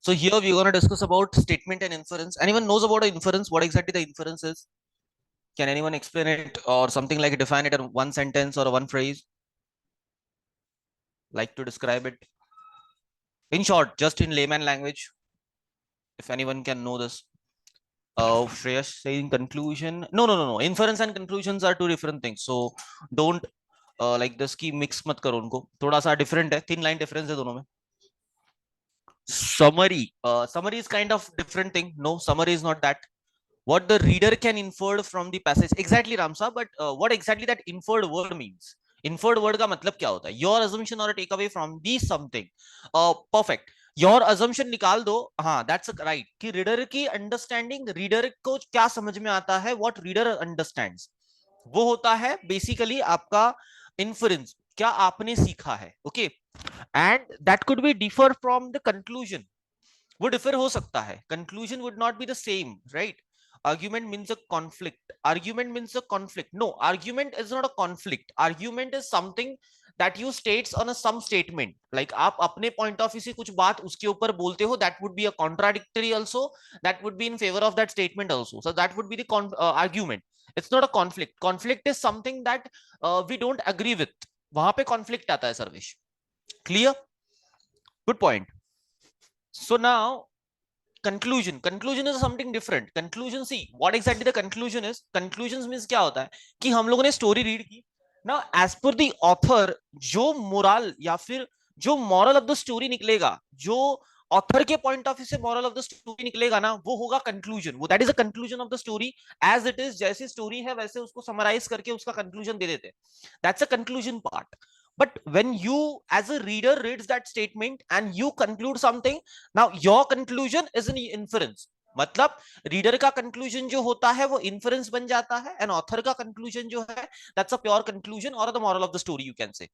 So here we're going to discuss about statement and inference. Anyone knows about inference? What exactly the inference is? Can anyone explain it or something like define it in one sentence or one phrase? Like to describe it in short, just in layman language. If anyone can know this. Shreyas saying conclusion. No. Inference and conclusions are two different things. So don't like this की mix मत करो उनको. थोड़ा सा different है. Thin line difference है दोनों में. Summary. Summary is kind of different thing. No, summary is not that. What the reader can infer from the passage. Exactly, Ramsa. But what exactly that inferred word means? Inferred word का मतलब क्या होता है? Your assumption or a takeaway from the something. Perfect. Your assumption निकाल दो. हाँ, that's right कि reader की अंडरस्टैंडिंग, रीडर को क्या समझ में आता है, व्हाट रीडर अंडरस्टैंड्स, वो होता है बेसिकली आपका इन्फरेंस. क्या आपने सीखा है. Okay, and that could be differ from the conclusion. वो डिफर हो सकता है. Conclusion would not be the same, right. Argument means a conflict. Argument means a conflict. No, argument is not a conflict. Argument is something that you states on a some statement. Like आप अपने point of view से कुछ बात उसके ऊपर बोलते हो. That would be a contradictory also. That would be in favor of that statement also. So that would be the argument. It's not a conflict. Conflict is something that we don't agree with. वहां पे conflict आता है Sarvesh. Clear? Good point. So now conclusion is something different. Conclusion, see what exactly the conclusion is. Conclusions means क्या होता है कि हम लोगों ने स्टोरी रीड की ना, एज पर द ऑथर जो मोरल या फिर जो मॉरल ऑफ द स्टोरी निकलेगा, जो ऑथर के पॉइंट ऑफ व्यू से मॉरल ऑफ द स्टोरी निकलेगा ना, वो होगा कंक्लूजन. वो that is a conclusion of the story as it is. जैसी स्टोरी है वैसे उसको समराइज करके उसका कंक्लूजन दे देते हैं. That's a conclusion part. But when you as a reader reads that statement and you conclude something, now your conclusion is an inference. मतलब reader का कंक्लूजन जो होता है वो इन्फरेंस बन जाता है, एंड ऑथर का कंक्लूजन जो है दैट्स अ प्योर कंक्लूजन और the moral of the story, you can say.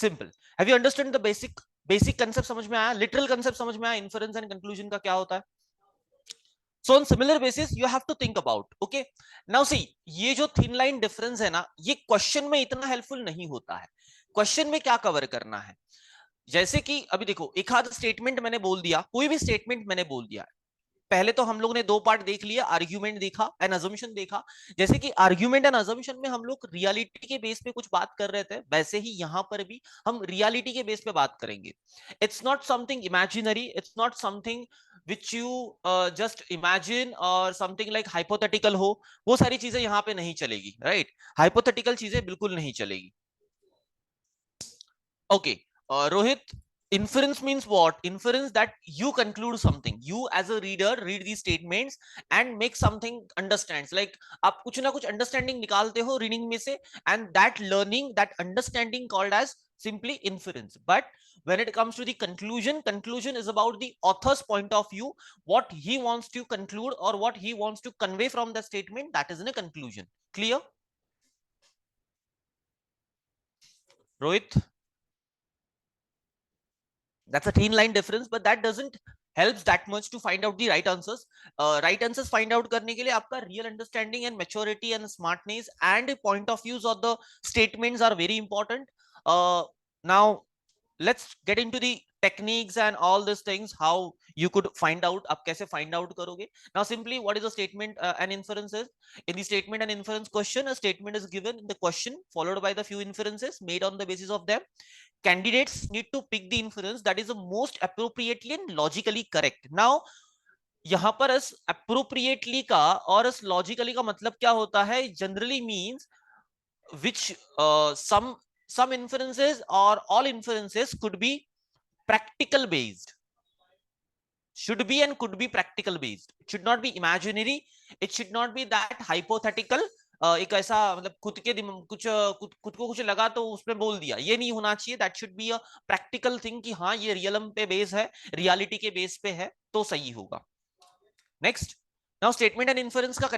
Simple. Have you understand the basic concept? समझ में आया? लिटरल कंसेप्ट समझ में आया इन्फरेंस एंड कंक्लूजन का क्या होता है? So on similar basis you have to think about. Okay, now see, ये जो thin line difference है ना, ये क्वेश्चन में इतना हेल्पफुल नहीं होता है. क्वेश्चन में क्या कवर करना है, जैसे कि अभी देखो एक आध स्टेटमेंट मैंने बोल दिया, कोई भी स्टेटमेंट मैंने बोल दिया. पहले तो हम लोग ने दो पार्ट देख लिया, आर्ग्यूमेंट देखा एंड अजम्पशन देखा. जैसे कि आर्ग्यूमेंट एंड अजम्पशन में हम लोग रियलिटी के बेस पे कुछ बात कर रहे थे, वैसे ही यहां पर भी हम रियलिटी के बेस पे बात करेंगे. It's not something imaginary, it's not something which you just imagine और समथिंग लाइक हाइपोथेटिकल हो. वो सारी चीजें यहां पे नहीं चलेगी, राइट. हाइपोथेटिकल चीजें बिल्कुल नहीं चलेगी. Okay, Rohit, inference means what? Inference that you conclude something, you as a reader read these statements and make something understands, like आप कुछ ना कुछ understanding निकालते हो reading में से, and that learning, that understanding called as simply inference. But when it comes to the conclusion is about the author's point of view, what he wants to conclude or what he wants to convey from the statement, that is in a conclusion. Clear, Rohit? That's a thin line difference, but that doesn't helps that much to find out the right answers. Right answers find out करने के लिए आपका real understanding and maturity and smartness and point of views of the statements are very important. Now let's get into the techniques and all these things, how you could find out. आप कैसे find out करोगे? Now simply, what is a statement and inference is? In the statement and inference question, a statement is given in the question followed by the few inferences made on the basis of them. Candidates need to pick the inference that is the most appropriately and logically correct. Now यहाँ पर इस appropriately का और इस logically का मतलब क्या होता है? Generally means which some inferences or all inferences could be practical based. Should be and could be practical based. It should not be imaginary. It should not be that hypothetical. एक ऐसा मतलब खुद के कुछ खुद को कुछ लगा तो उसमें बोल दिया, ये नहीं होना चाहिए. That should be a practical thing कि हाँ ये रियलम पे बेस है, रियलिटी के बेस पे है, तो सही होगा. Next, now statement and inference का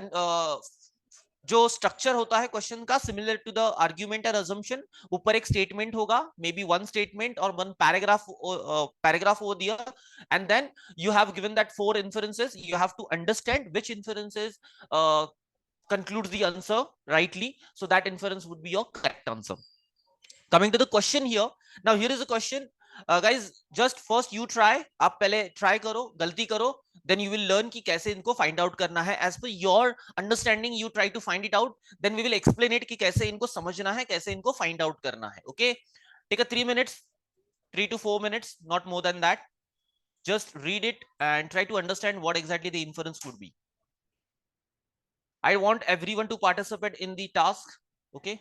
जो स्ट्रक्चर होता है क्वेश्चन का, similar to the argument and assumption. ऊपर एक स्टेटमेंट होगा, मे बी वन स्टेटमेंट और one paragraph over there, and then you have given that four inferences. You have to understand which inferences concludes the answer rightly, so that inference would be your correct answer. Coming to the question here, now here is a question. Guys just first you try, आप पहले try करो, गलती करो, then you will learn कि कैसे इनको find out करना है as per your understanding, you try to find it out, then we will explain it कि कैसे इनको समझना है, कैसे इनको फाइंड आउट करना है. Okay, take a 3 minutes, 3 to 4 minutes, not more than that. Just read it and try to understand what exactly the inference could be. I want everyone to participate in the task. Okay.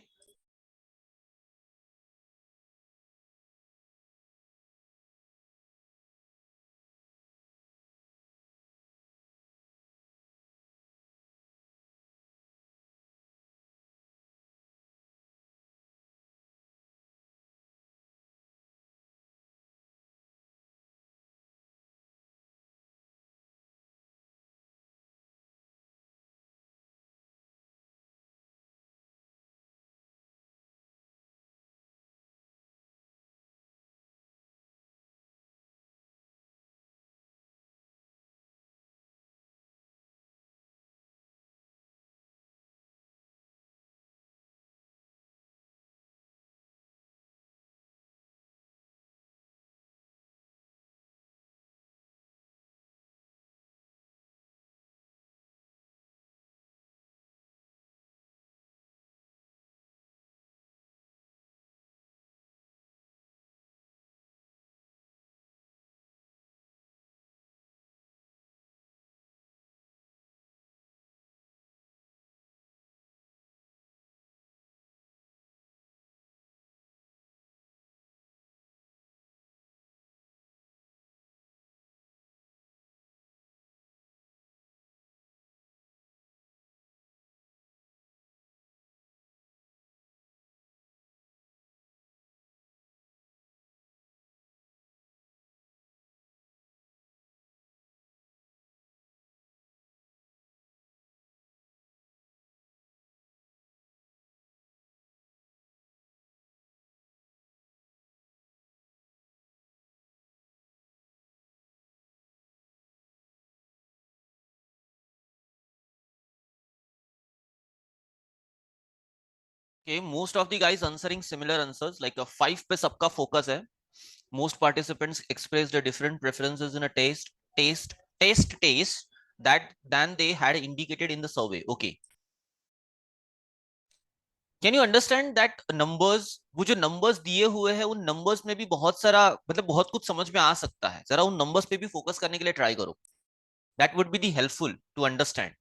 Okay, most of the guys answering similar answers, like a 5 पे सबका focus है. Most participants expressed the different preferences in a taste that than they had indicated in the survey. Okay. Can you understand that numbers, वो जो numbers दिए हुए हैं उन numbers में भी बहुत सारा मतलब बहुत कुछ समझ में आ सकता है. जरा उन नंबर्स पे भी फोकस करने के लिए ट्राई करो. That would be the helpful to understand.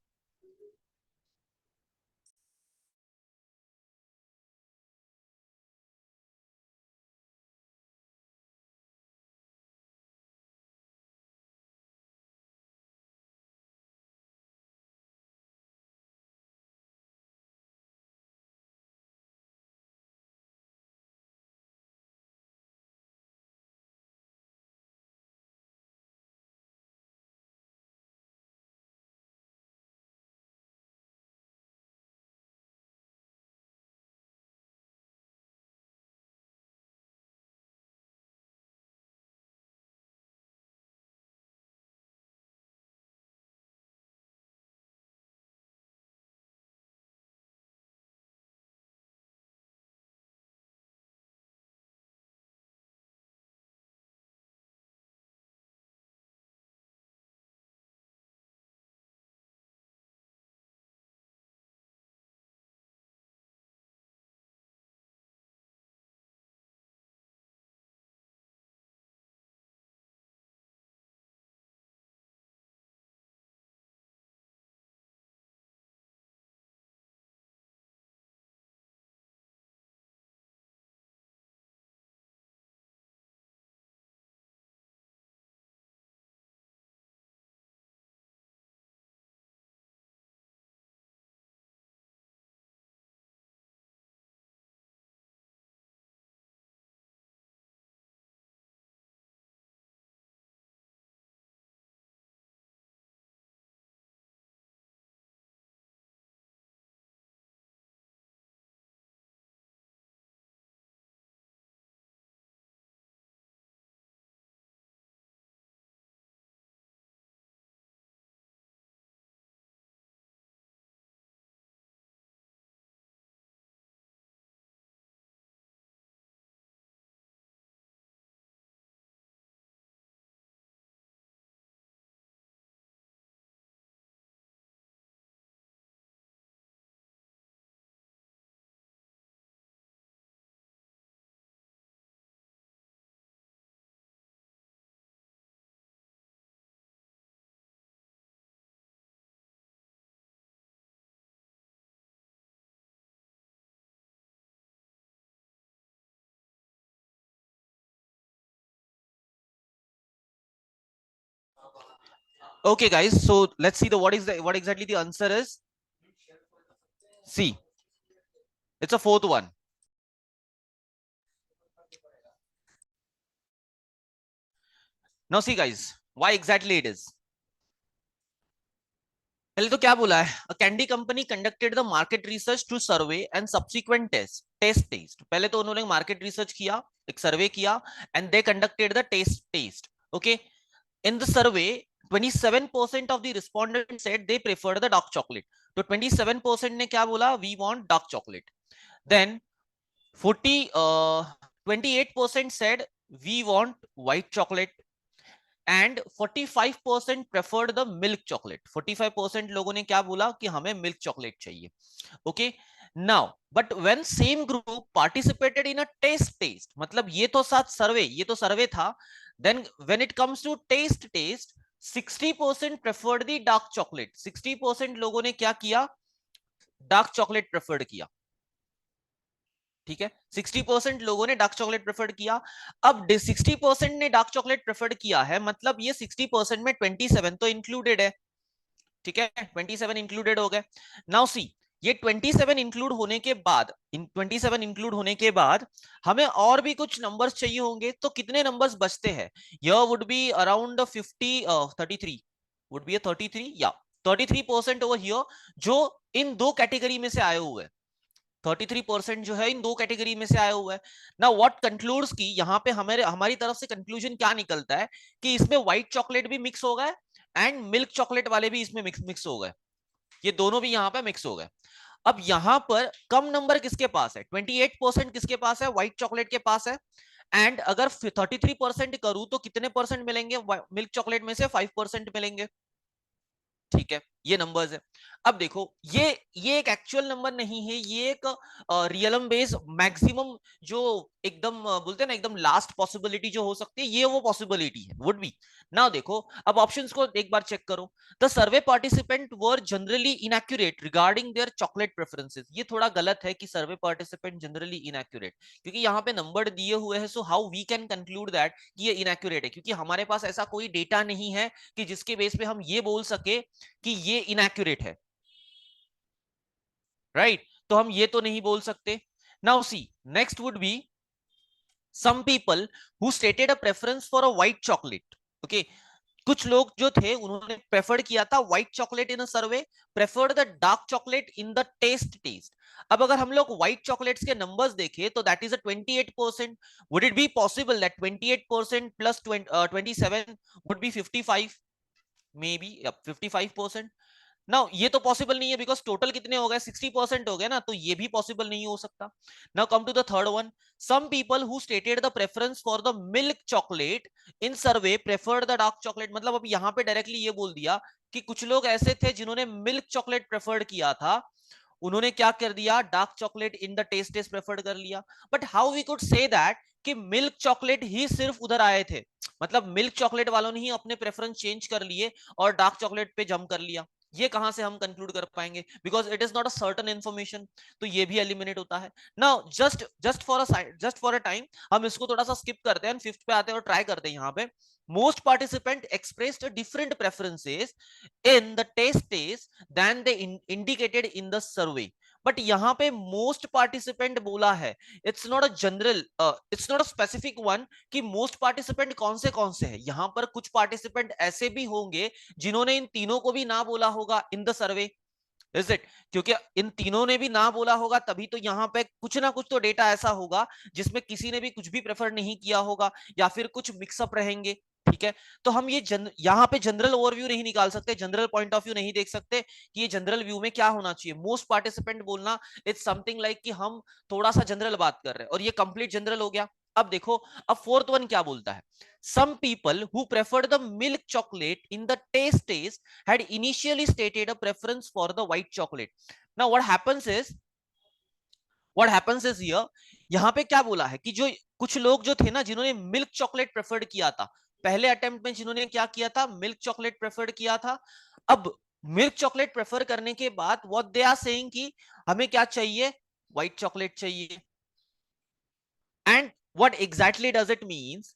Okay, guys. So let's see the what exactly the answer is. C. It's a fourth one. Now see, guys, why exactly it is. पहले तो क्या बोला है, a candy company conducted the market research to survey and subsequent test. पहले तो उन्होंने market research किया, एक सर्वे किया, and they conducted the taste. Okay, in the survey 27% of the respondents said they prefer the dark chocolate. तो 27% ने क्या बोला, we want dark chocolate. Then 28% said we want white chocolate. And 45% preferred the milk chocolate. 45% लोगों ने क्या बोला कि हमें मिल्क चॉकलेट चाहिए. Okay, now but when same group participated in a test, मतलब ये तो साथ सर्वे, ये तो सर्वे था. Then when it comes to test 60% preferred the dark chocolate. 60% लोगों ने क्या किया, डार्क चॉकलेट प्रेफर्ड किया. ठीक है, 60% लोगों ने डार्क चॉकलेट प्रेफर्ड किया. अब 60% ने डार्क चॉकलेट प्रेफर्ड किया है, मतलब ये 60% में 27 तो इंक्लूडेड है. ठीक है, 27 इंक्लूडेड हो गए. नाउ सी, ये 27 इंक्लूड होने के बाद, 27 इंक्लूड होने के बाद हमें और भी कुछ नंबर्स चाहिए होंगे. तो कितने नंबर्स बचते हैं, यह would be around 33 would be 33 या 33% ओवर हियर, जो इन दो कैटेगरी में से आए हुए हैं. 33% जो है इन दो कैटेगरी में से आया हुआ है. ना व्हाट कंक्लूड्स की, यहाँ पे हमारे हमारी तरफ से कंक्लूजन क्या निकलता है कि इसमें व्हाइट चॉकलेट भी मिक्स हो गए एंड मिल्क चॉकलेट वाले भी इसमें मिक्स हो गए. ये दोनों भी यहाँ पे मिक्स हो गए. अब यहाँ पर कम नंबर किसके पास है, 28% किसके पास है, व्हाइट चॉकलेट के पास है. एंड अगर 33% करूं तो कितने परसेंट मिलेंगे, मिल्क चॉकलेट में से 5% मिलेंगे. ठीक है, ये नंबर्स है. अब देखो, ये एक एक्चुअल नंबर नहीं है, ये एक रियलम बेस मैक्सिमम, जो एकदम बोलते हैं ना, एकदम लास्ट पॉसिबिलिटी जो हो सकती है, ये वो पॉसिबिलिटी है, वुड बी. नाउ देखो, अब ऑप्शंस को एक बार चेक करो. The survey participant were generally inaccurate regarding their chocolate preferences. ये थोड़ा गलत है कि सर्वे पार्टिसिपेंट जनरली इनएक्यूरेट, क्योंकि यहाँ पे नंबर दिए हुए हैं. So how we can conclude that ये इनएक्यूरेट है, क्योंकि हमारे पास ऐसा कोई डेटा नहीं है कि जिसके बेस पे हम ये बोल सके कि ये इनएक्यूरेट है. राइट, तो हम ये तो नहीं बोल सकते. Now see, next would be some people who stated a preference for a white chocolate. Okay, कुछ लोग जो थे उन्होंने प्रेफर किया था white chocolate in a survey, preferred the dark chocolate in the test. अब अगर हम लोग व्हाइट चॉकलेट्स के नंबर्स देखें तो that is a 28%. Would it be possible that 28% plus 27 would be 55, may be 55%. ना ये तो पॉसिबल नहीं है, बिकॉज टोटल कितने हो गए, 60% हो गए ना, तो ये भी पॉसिबल नहीं हो सकता. Now come to the third one. Some people who stated the preference for the milk chocolate in survey preferred the dark chocolate. मतलब अब यहाँ पे डायरेक्टली ये बोल दिया कि कुछ लोग ऐसे थे जिन्होंने मिल्क चॉकलेट प्रेफर्ड किया था, उन्होंने क्या कर दिया, dark chocolate in the test preferred कर लिया. But how we could say that कि मिल्क चॉकलेट ही सिर्फ उधर आए थे, मतलब मिल्क चॉकलेट वालों ने ही अपने प्रेफरेंस चेंज कर लिए और डार्क चॉकलेट पे जम कर लिया. ये कहां से हम कंक्लूड कर पाएंगे, because it is not a certain information. तो ये भी एलिमिनेट होता है. Now just for a time हम इसको थोड़ा सा स्किप करते हैं, फिफ्थ पे आते हैं और ट्राई करते हैं. यहाँ पे most participant expressed different preferences in the test than they indicated in the survey. But यहाँ पे मोस्ट पार्टिसिपेंट बोला है, it's not a general, it's not a specific one कि मोस्ट पार्टिसिपेंट कौन से है. यहाँ पर कुछ पार्टिसिपेंट ऐसे भी होंगे जिन्होंने इन तीनों को भी ना बोला होगा in the survey. Is it, क्योंकि इन तीनों ने भी ना बोला होगा तभी तो यहाँ पे कुछ ना कुछ तो डेटा ऐसा होगा जिसमें किसी ने भी कुछ भी प्रेफर नहीं किया होगा, या फिर कुछ मिक्सअप रहेंगे. ठीक है, तो हम ये यहाँ पे जनरल ओवरव्यू नहीं निकाल सकते, जनरल पॉइंट ऑफ व्यू नहीं देख सकते कि ये जनरल व्यू में क्या होना चाहिए. मोस्ट पार्टिसिपेंट बोलना इट्स समथिंग लाइक कि हम थोड़ा सा जनरल बात कर रहे हैं, और ये कंप्लीट जनरल हो गया. अब देखो, अब फोर्थ वन क्या बोलता है. some people who preferred the milk chocolate in the taste had initially stated a preference for the white chocolate. Now what happens is here, यहाँ पे क्या बोला है कि जो कुछ लोग जो थे ना जिन्होंने मिल्क चॉकलेट प्रेफर्ड किया था, पहले अटेम्प्ट में जिन्होंने क्या किया था, मिल्क चॉकलेट प्रेफर्ड किया था. अब मिल्क चॉकलेट प्रेफर करने के बाद व्हाट दे आर सेइंग कि हमें क्या चाहिए, व्हाइट चॉकलेट चाहिए. And what exactly does it means,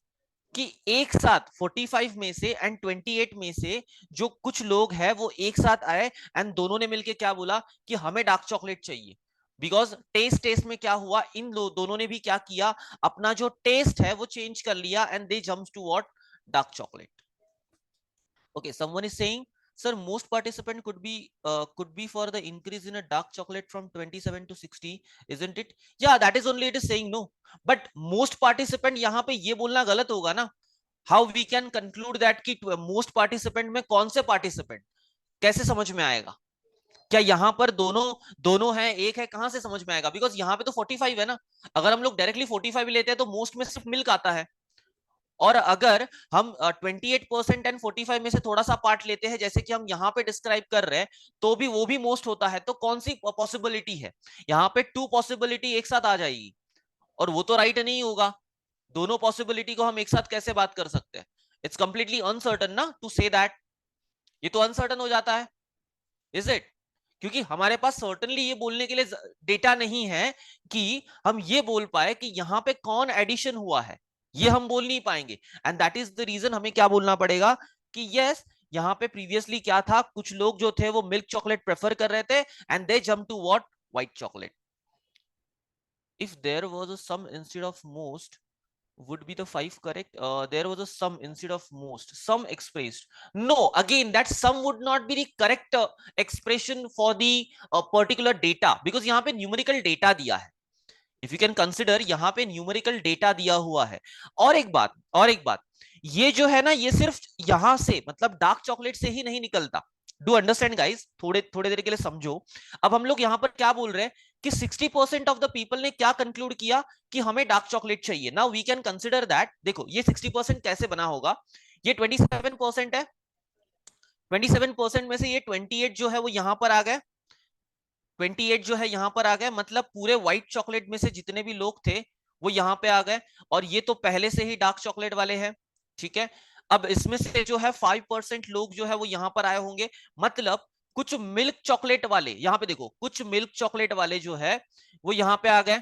कि एक साथ 45 में से एंड 28 में से जो कुछ लोग हैं वो एक साथ आए एंड दोनों ने मिलके क्या बोला कि हमें डार्क चॉकलेट चाहिए। बिकॉज टेस्ट टेस्ट में क्या हुआ, इन दोनों ने भी क्या किया, अपना जो टेस्ट है वो चेंज कर लिया and they jumps to what, dark chocolate. Okay, someone is saying, sir, most participant could be for the increase in a dark chocolate from 27 to 60, isn't it? Yeah, that is only it is saying no. But most participant यहाँ पे ये बोलना गलत होगा ना। How we can conclude that कि most participant में कौन से participant, कैसे समझ में आएगा? क्या यहाँ पर दोनों दोनों है, एक है, कहां से समझ में आएगा? बिकॉज यहाँ पे तो 45 है ना। अगर हम लोग डायरेक्टली 45 लेते हैं तो मोस्ट में सिर्फ मिल्क आता है। और अगर हम 28% एंड 45 में से थोड़ा सा पार्ट लेते हैं जैसे कि हम यहाँ पे डिस्क्राइब कर रहे हैं, तो भी वो भी मोस्ट होता है। तो कौन सी पॉसिबिलिटी है यहाँ पे? टू पॉसिबिलिटी एक साथ आ जाएगी और वो तो राइट नहीं होगा। दोनों पॉसिबिलिटी को हम एक साथ कैसे बात कर सकते हैं? इट्स कंप्लीटली अनसर्टन ना टू से दैट। ये तो अनसर्टन हो जाता है, इज इट? क्योंकि हमारे पास सर्टनली ये बोलने के लिए डेटा नहीं है कि हम ये बोल पाए कि यहाँ पे कौन एडिशन हुआ है। ये हम बोल नहीं पाएंगे and that is the reason हमें क्या बोलना पड़ेगा कि यस, यहाँ पे प्रीवियसली क्या था, कुछ लोग जो थे वो मिल्क चॉकलेट प्रेफर कर रहे थे and they jump to what, white chocolate. If there was a some instead of most, would be the 5 correct? There was a sum instead of most, sum expressed. No, again that sum would not be the correct expression for the particular data, because यहाँ पे numerical data दिया है। If you can consider, यहाँ पे numerical data दिया हुआ है। और एक बात, ये जो है ना, ये सिर्फ यहां से मतलब डार्क चॉकलेट से ही नहीं निकलता। डू अंडरस्टैंड गाइस, थोड़े थोड़े देर के लिए समझो। अब हम लोग यहाँ पर क्या बोल रहे हैं कि 60% ऑफ द पीपल ने क्या कंक्लूड किया कि हमें डार्क चॉकलेट चाहिए। Now we can consider that, देखो ये 60% कैसे बना होगा। ये 27% है, 27% में से ये 28 जो है वो यहां पर आ गए, 28 जो है यहां पर आ गए, मतलब पूरे व्हाइट चॉकलेट में से जितने भी लोग थे वो यहां पे आ गए। और ये तो पहले से ही डार्क चॉकलेट वाले हैं, ठीक है। अब इसमें से जो है 5% लोग जो है वो यहां पर आए होंगे, मतलब कुछ मिल्क चॉकलेट वाले, यहां पे देखो कुछ मिल्क चॉकलेट वाले जो है वो यहां पे आ गए,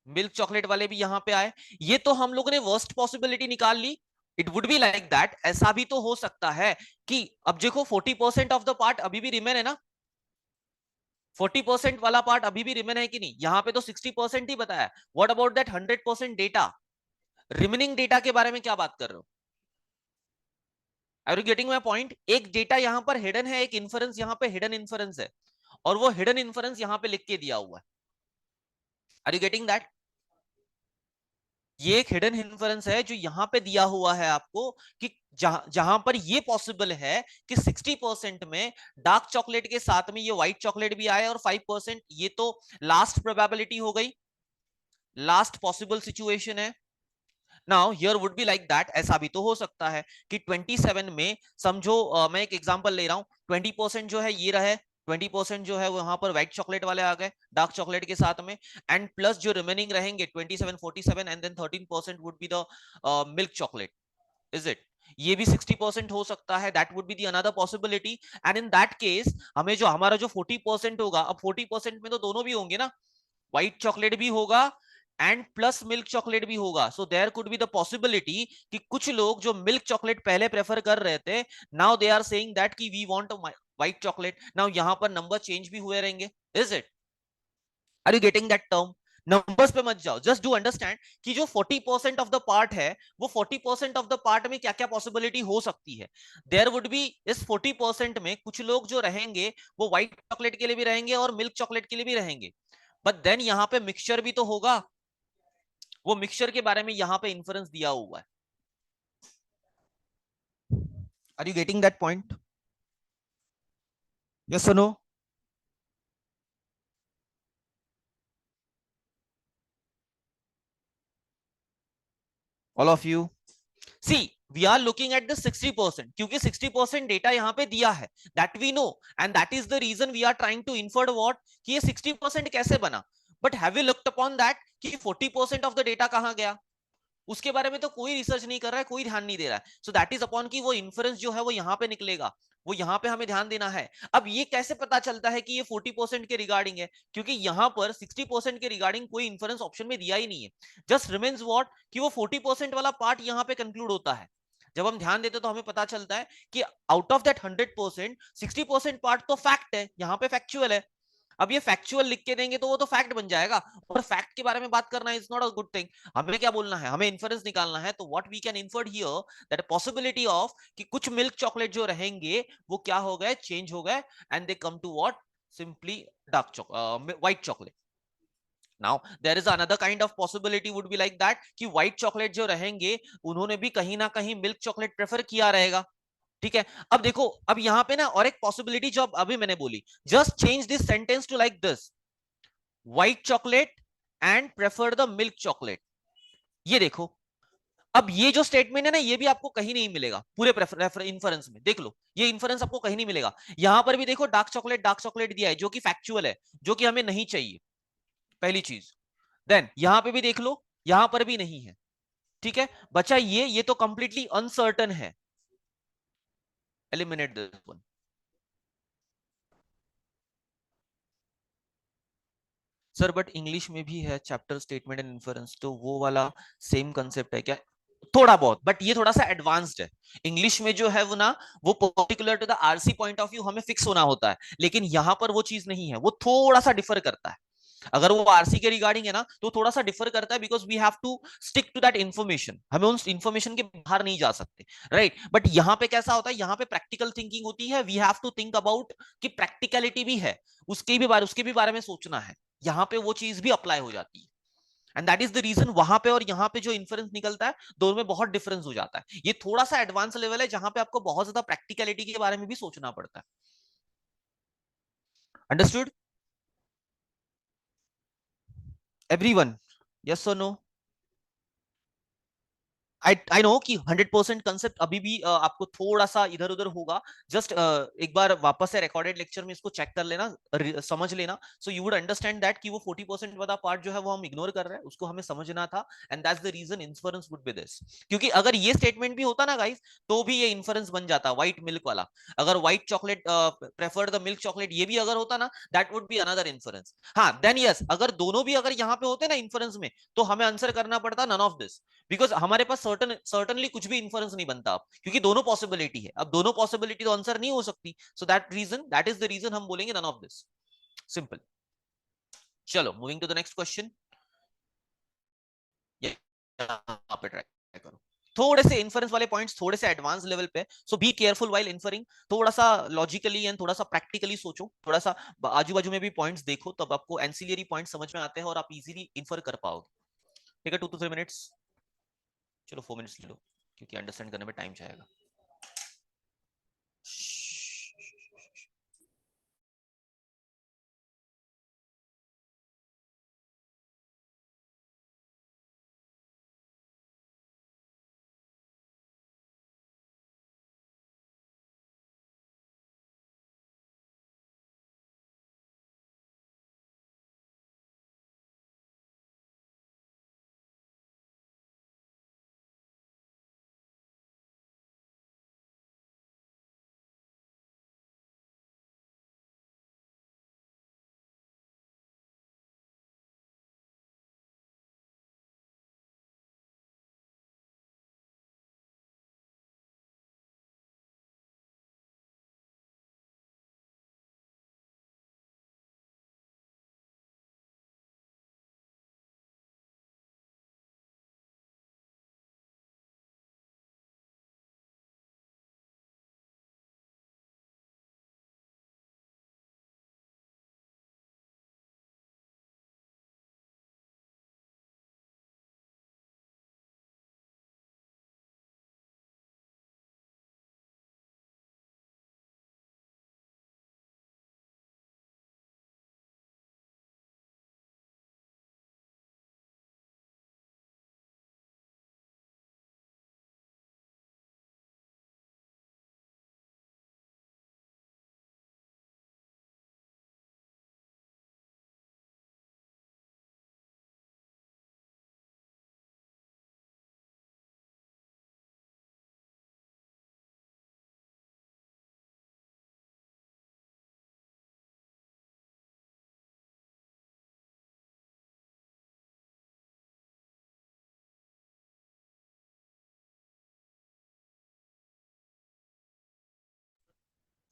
मिल्क चॉकलेट वाले भी यहां पे आए। ये तो हम लोगों ने वर्स्ट पॉसिबिलिटी निकाल ली। It would be like that, ऐसा भी तो हो सकता है कि अब देखो 40% ऑफ द पार्ट अभी भी रिमेन है ना, 40% वाला पार्ट अभी भी रिमेन है कि नहीं? यहां पे तो 60% ही बताया। What about that 100% data, remaining data के बारे में क्या बात कर रहे हो? Are you getting my point? एक डेटा यहां पर हिडन है, एक इन्फरेंस यहां पे हिडन इन्फरेंस है, और वो हिडन इन्फरेंस यहां पे लिख के दिया हुआ है। Are you getting that? ये एक हिडन इन्फरेंस है जो यहां पे दिया हुआ है आपको, कि जहां पर ये पॉसिबल है कि 60% में डार्क चॉकलेट के साथ में ये व्हाइट चॉकलेट भी आए, और 5% ये तो लास्ट प्रोबेबिलिटी हो गई, लास्ट पॉसिबल सिचुएशन है। Now here would be like that, ऐसा भी तो हो सकता है कि 27 में समझो, मैं एक एग्जांपल ले रहा हूं, 20% जो है ये रहे, 20% जो है वहां पर व्हाइट चॉकलेट वाले आ गए डार्क चॉकलेट के साथ में, एंड प्लस जो रिमेनिंग रहेंगे 27, 47 and then 13% would be the milk chocolate, is it? ये भी 60% हो सकता है, that would be the another possibility. And in that case हमें जो हमारा जो 40% होगा, अब 40% में तो दोनों भी होंगे ना, व्हाइट चॉकलेट भी होगा एंड प्लस मिल्क चॉकलेट भी होगा। So there could be the possibility कि कुछ लोग जो मिल्क चॉकलेट पहले प्रेफर कर रहे थे, now they are saying that कि we want white chocolate. Now यहां पर नंबर चेंज भी हुए रहेंगे, is it? Are you getting that term? Numbers पे मत जाओ, जस्ट डू अंडरस्टैंड कि जो 40% ऑफ द पार्ट है, वो 40% ऑफ द पार्ट में क्या क्या पॉसिबिलिटी हो सकती है। देयर वुड बी, इस 40% में कुछ लोग जो रहेंगे वो व्हाइट चॉकलेट के लिए भी रहेंगे और मिल्क चॉकलेट के लिए भी रहेंगे, बट देन यहाँ पे मिक्सचर भी तो होगा। वो मिक्सचर के बारे में यहाँ पे इंफरेंस दिया हुआ है। Are you getting that point? Yes और no? All of you see, we are looking at the 60%, क्योंकि 60% डेटा यहाँ पे दिया है, that we know, and that is the reason we are trying to infer what, कि ये 60% कैसे बना। But have you looked upon that कि 40% ऑफ द डेटा कहां गया? उसके बारे में तो कोई रिसर्च नहीं कर रहा है, कोई ध्यान नहीं दे रहा है। सो दैट इज अपॉन की वो इन्फ्रेंस जो है वो यहाँ पे निकलेगा, वो यहाँ पे हमें ध्यान देना है। अब ये कैसे पता चलता है कि ये 40% के रिगार्डिंग है, क्योंकि यहाँ पर 60% के रिगार्डिंग कोई इन्फ्रेंस ऑप्शन में दिया ही नहीं है। जस्ट रिमेन्स व्हाट कि वो 40% वाला पार्ट यहाँ पे कंक्लूड होता है। जब हम ध्यान देते तो हमें पता चलता है कि आउट ऑफ दैट 100% 60% पार्ट तो फैक्ट है, यहाँ पे फैक्चुअल है। अब ये फैक्चुअल लिख के देंगे तो वो तो फैक्ट बन जाएगा, और फैक्ट के बारे में बात करना is not a good thing. हमें क्या बोलना है, हमें इन्फरेंस निकालना है। तो what we can infer here that possibility of कि कुछ मिल्क चॉकलेट जो रहेंगे वो क्या हो गए, चेंज हो गए, and they come to what, simply dark chocolate, white chocolate. Now there is another kind of possibility would be like that कि व्हाइट चॉकलेट जो रहेंगे उन्होंने भी कहीं ना कहीं मिल्क चॉकलेट प्रेफर किया रहेगा। ठीक है, अब देखो, अब यहां पे ना और एक पॉसिबिलिटी जो अभी मैंने बोली, just change this sentence to like this, white chocolate and prefer the milk chocolate. ये देखो, अब ये जो स्टेटमेंट है ना, ये भी आपको कहीं नहीं मिलेगा पूरे इन्फरेंस में। देख लो, ये इन्फरेंस आपको कहीं नहीं मिलेगा। यहां पर भी देखो डार्क चॉकलेट दिया है जो कि फैक्चुअल है, जो कि हमें नहीं चाहिए, पहली चीज। देन यहां पे भी देख लो, यहां पर भी नहीं है। ठीक है, बचा ये तो कंप्लीटली अनसर्टन है, eliminate this one. Sir but English में भी है चैप्टर स्टेटमेंट एंड इन्फरेंस, तो वो वाला सेम कंसेप्ट है क्या? थोड़ा बहुत, बट ये थोड़ा सा एडवांस्ड है। इंग्लिश में जो है वो ना, वो particular to the RC point of view हमें फिक्स होना होता है, लेकिन यहां पर वो चीज नहीं है, वो थोड़ा सा डिफर करता है। अगर वो आरसी के रिगार्डिंग है ना तो थोड़ा सा डिफर करता है, because we have to stick to that information, हमें उस इन्फॉर्मेशन के बाहर नहीं जा सकते, राइट। बट यहाँ पे कैसा होता है, यहाँ पे प्रैक्टिकल थिंकिंग होती है, we have to think about कि प्रैक्टिकलिटी भी है, उसके भी बारे में सोचना है। यहाँ पे वो चीज भी अप्लाई हो जाती है, and that is the reason वहां पे और यहाँ पे जो इन्फ्रेंस निकलता है दोनों में बहुत डिफरेंस हो जाता है। ये थोड़ा सा एडवांस लेवल है जहां पे आपको बहुत ज्यादा प्रैक्टिकलिटी के बारे में भी सोचना पड़ता है। Understood everyone? यस और नो? आई नो कि 100% कंसेप्ट अभी भी आपको थोड़ा सा इधर उधर होगा। जस्ट एक बार वापस से रिकॉर्डेड लेक्चर में इसको चेक कर लेना, समझ लेना, so you would understand that कि वो 40% वाला पार्ट जो है वो हम इग्नोर कर रहे हैं, उसको हमें समझना था। And that's the reason inference would be this. क्योंकि अगर ये स्टेटमेंट भी होता ना गाइस, तो भी ये इन्फरेंस बन जाता व्हाइट मिल्क वाला। अगर white chocolate preferred the milk chocolate, ये भी अगर होता ना, that would be another inference. हाँ देन यस, अगर दोनों भी अगर यहाँ पे होते ना इन्फरेंस में, तो हमें आंसर करना पड़ता नन ऑफ दिस, बिकॉज हमारे पास सर्टनली कुछ भी इन्फरेंस नहीं बनता अब, क्योंकि दोनों पॉसिबिलिटी है। अब दोनों पॉसिबिलिटी तो आंसर नहीं हो सकती, so that is the reason हम बोलेंगे नन ऑफ दिस। सिंपल। चलो moving to the next question. यहाँ पे ट्राई करो, थोड़े से इन्फरेंस वाले पॉइंट्स थोड़े से एडवांस लेवल पे, सो बी केयरफुल व्हाइल इन्फरिंग। थोड़ा सा लॉजिकली एंड थोड़ा सा प्रैक्टिकली सोचो, थोड़ा सा आजू बाजू में भी पॉइंट्स देखो, तब आपको एंसिलियरी पॉइंट समझ में आते हैं और आप इजीली इन्फर कर पाओगे। ठीक है, 2 to 3 मिनट्स। चलो 4 मिनट्स ले लो, क्योंकि अंडरस्टैंड करने में टाइम जाएगा।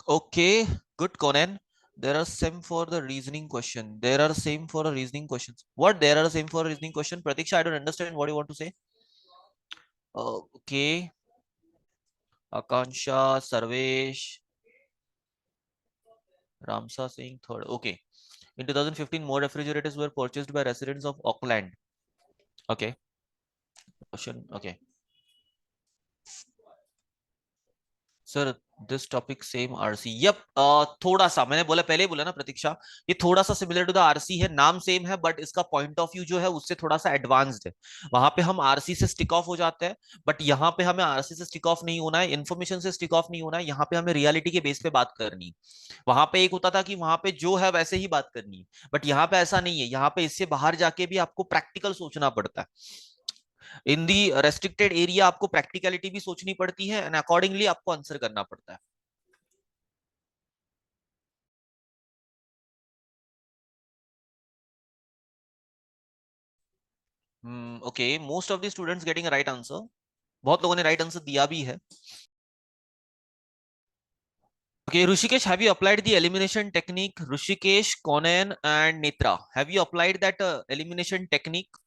Okay, good, Conan. There are same for the reasoning question. There are same for a reasoning questions. What? There are same for a reasoning question? Pratiksha, I don't understand what you want to say. Okay, Akansha, Sarvesh, Ramsa saying third. Okay. In 2015, more refrigerators were purchased by residents of Auckland. Okay. Question. Okay. Sir this topic same RC yup थोड़ा सा मैंने बोला पहले ही बोला ना प्रतीक्षा ये थोड़ा सा सिमिलर टू द आरसी है नाम सेम है बट इसका पॉइंट ऑफ व्यू जो है उससे थोड़ा सा एडवांस्ड है वहां पे हम आरसी से स्टिक ऑफ हो जाते हैं बट यहाँ पे हमें आरसी से स्टिक ऑफ नहीं होना है इन्फॉर्मेशन से स्टिक ऑफ नहीं होना है यहाँ पे हमें रियलिटी के बेस पे बात करनी है वहां पे एक होता था कि वहां पे जो है वैसे ही बात करनी है बट यहाँ पे ऐसा नहीं है यहाँ पे इससे बाहर जाके भी आपको प्रैक्टिकल सोचना पड़ता है इन दी रेस्ट्रिक्टेड एरिया आपको प्रैक्टिकलिटी भी सोचनी पड़ती है एंड अकॉर्डिंगली आपको आंसर करना पड़ता है okay most of the students getting right answer बहुत लोगों ने राइट आंसर दिया भी है okay Rishikesh have you applied the elimination technique Rishikesh Konan and Netra have you applied that elimination technique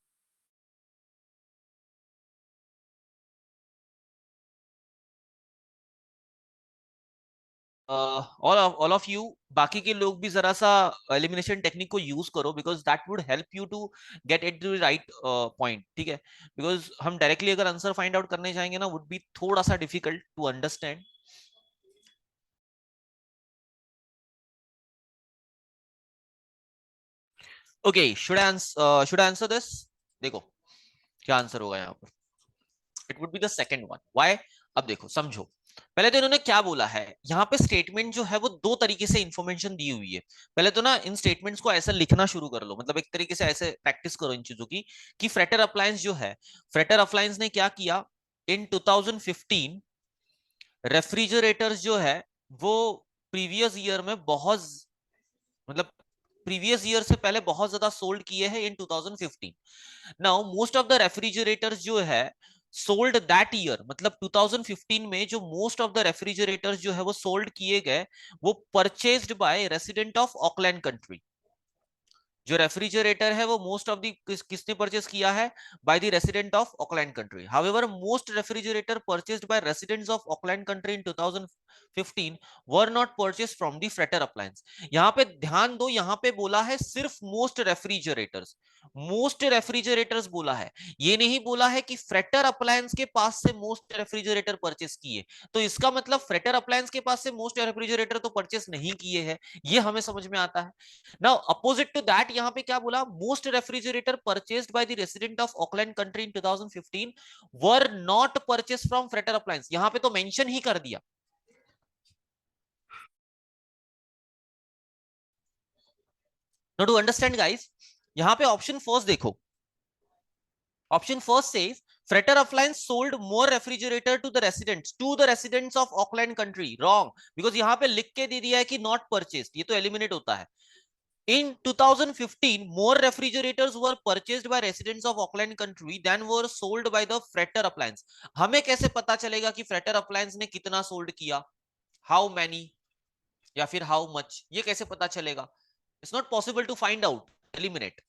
all of you बाकी के लोग भी जरा सा एलिमिनेशन टेक्निक को यूज करो because that would help you to get at the right point ठीक है बिकॉज हम डायरेक्टली अगर आंसर फाइंड आउट करने जाएंगे ना वुड बी थोड़ा सा difficult to understand okay should answer this देखो क्या आंसर होगा यहाँ पर it would be the second one why अब देखो समझो पहले तो इन्होंने क्या बोला है यहाँ पे स्टेटमेंट जो है वो दो तरीके से इंफॉर्मेशन दी हुई है पहले तो ना इन स्टेटमेंट्स को ऐसा लिखना शुरू कर लो मतलब एक तरीके से ऐसे प्रैक्टिस करो इन चीजों की कि फ्रेटर अप्लायंस जो है फ्रेटर अप्लायंस ने क्या किया इन 2015 रेफ्रिजरेटर्स जो है वो प्रीवियस ईयर में बहुत मतलब प्रीवियस ईयर से पहले बहुत ज्यादा सोल्ड किए हैं इन 2015 now most of the refrigerators जो है सोल्ड दैट ईयर मतलब 2015 में जो मोस्ट ऑफ द रेफ्रिजरेटर्स जो है वो सोल्ड किए गए वो purchased by resident of Auckland country जो रेफ्रिजरेटर है वो मोस्ट ऑफ दी किसने परचेस किया है bye the resident of Auckland country however most refrigerator purchased bye residents of Auckland country in 2015 were not purchased from the freighter appliance यहां पे ध्यान दो यहां पे बोला है सिर्फ मोस्ट रेफ्रिजरेटर्स बोला है ये नहीं बोला है कि फ्रेटर अप्लायंस के पास से मोस्ट रेफ्रिजरेटर परचेस किए तो इसका मतलब फ्रेटर अप्लायंस के पास से मोस्ट रेफ्रिजरेटर तो परचेस नहीं किए हैं ये हमें समझ में आता है Now, opposite to that, यहाँ पे क्या बोला? Most refrigerator purchased by the resident of Auckland country in 2015 were not purchased from Fretter Appliance. यहाँ पे तो mention ही कर दिया. Now to understand, guys, यहाँ पे option first देखो. Option first says Fretter Appliance sold more refrigerator to the residents of Auckland country. Wrong, because यहाँ पे लिख के दे दिया है कि not purchased. ये तो eliminate होता है. In 2015, more refrigerators were purchased by residents of Auckland country than were sold by the Fretter Appliance. हमें कैसे पता चलेगा कि Fretter Appliance ने कितना सोल्ड किया? How many? या फिर how much? ये कैसे पता चलेगा? It's not possible to find out. Eliminate.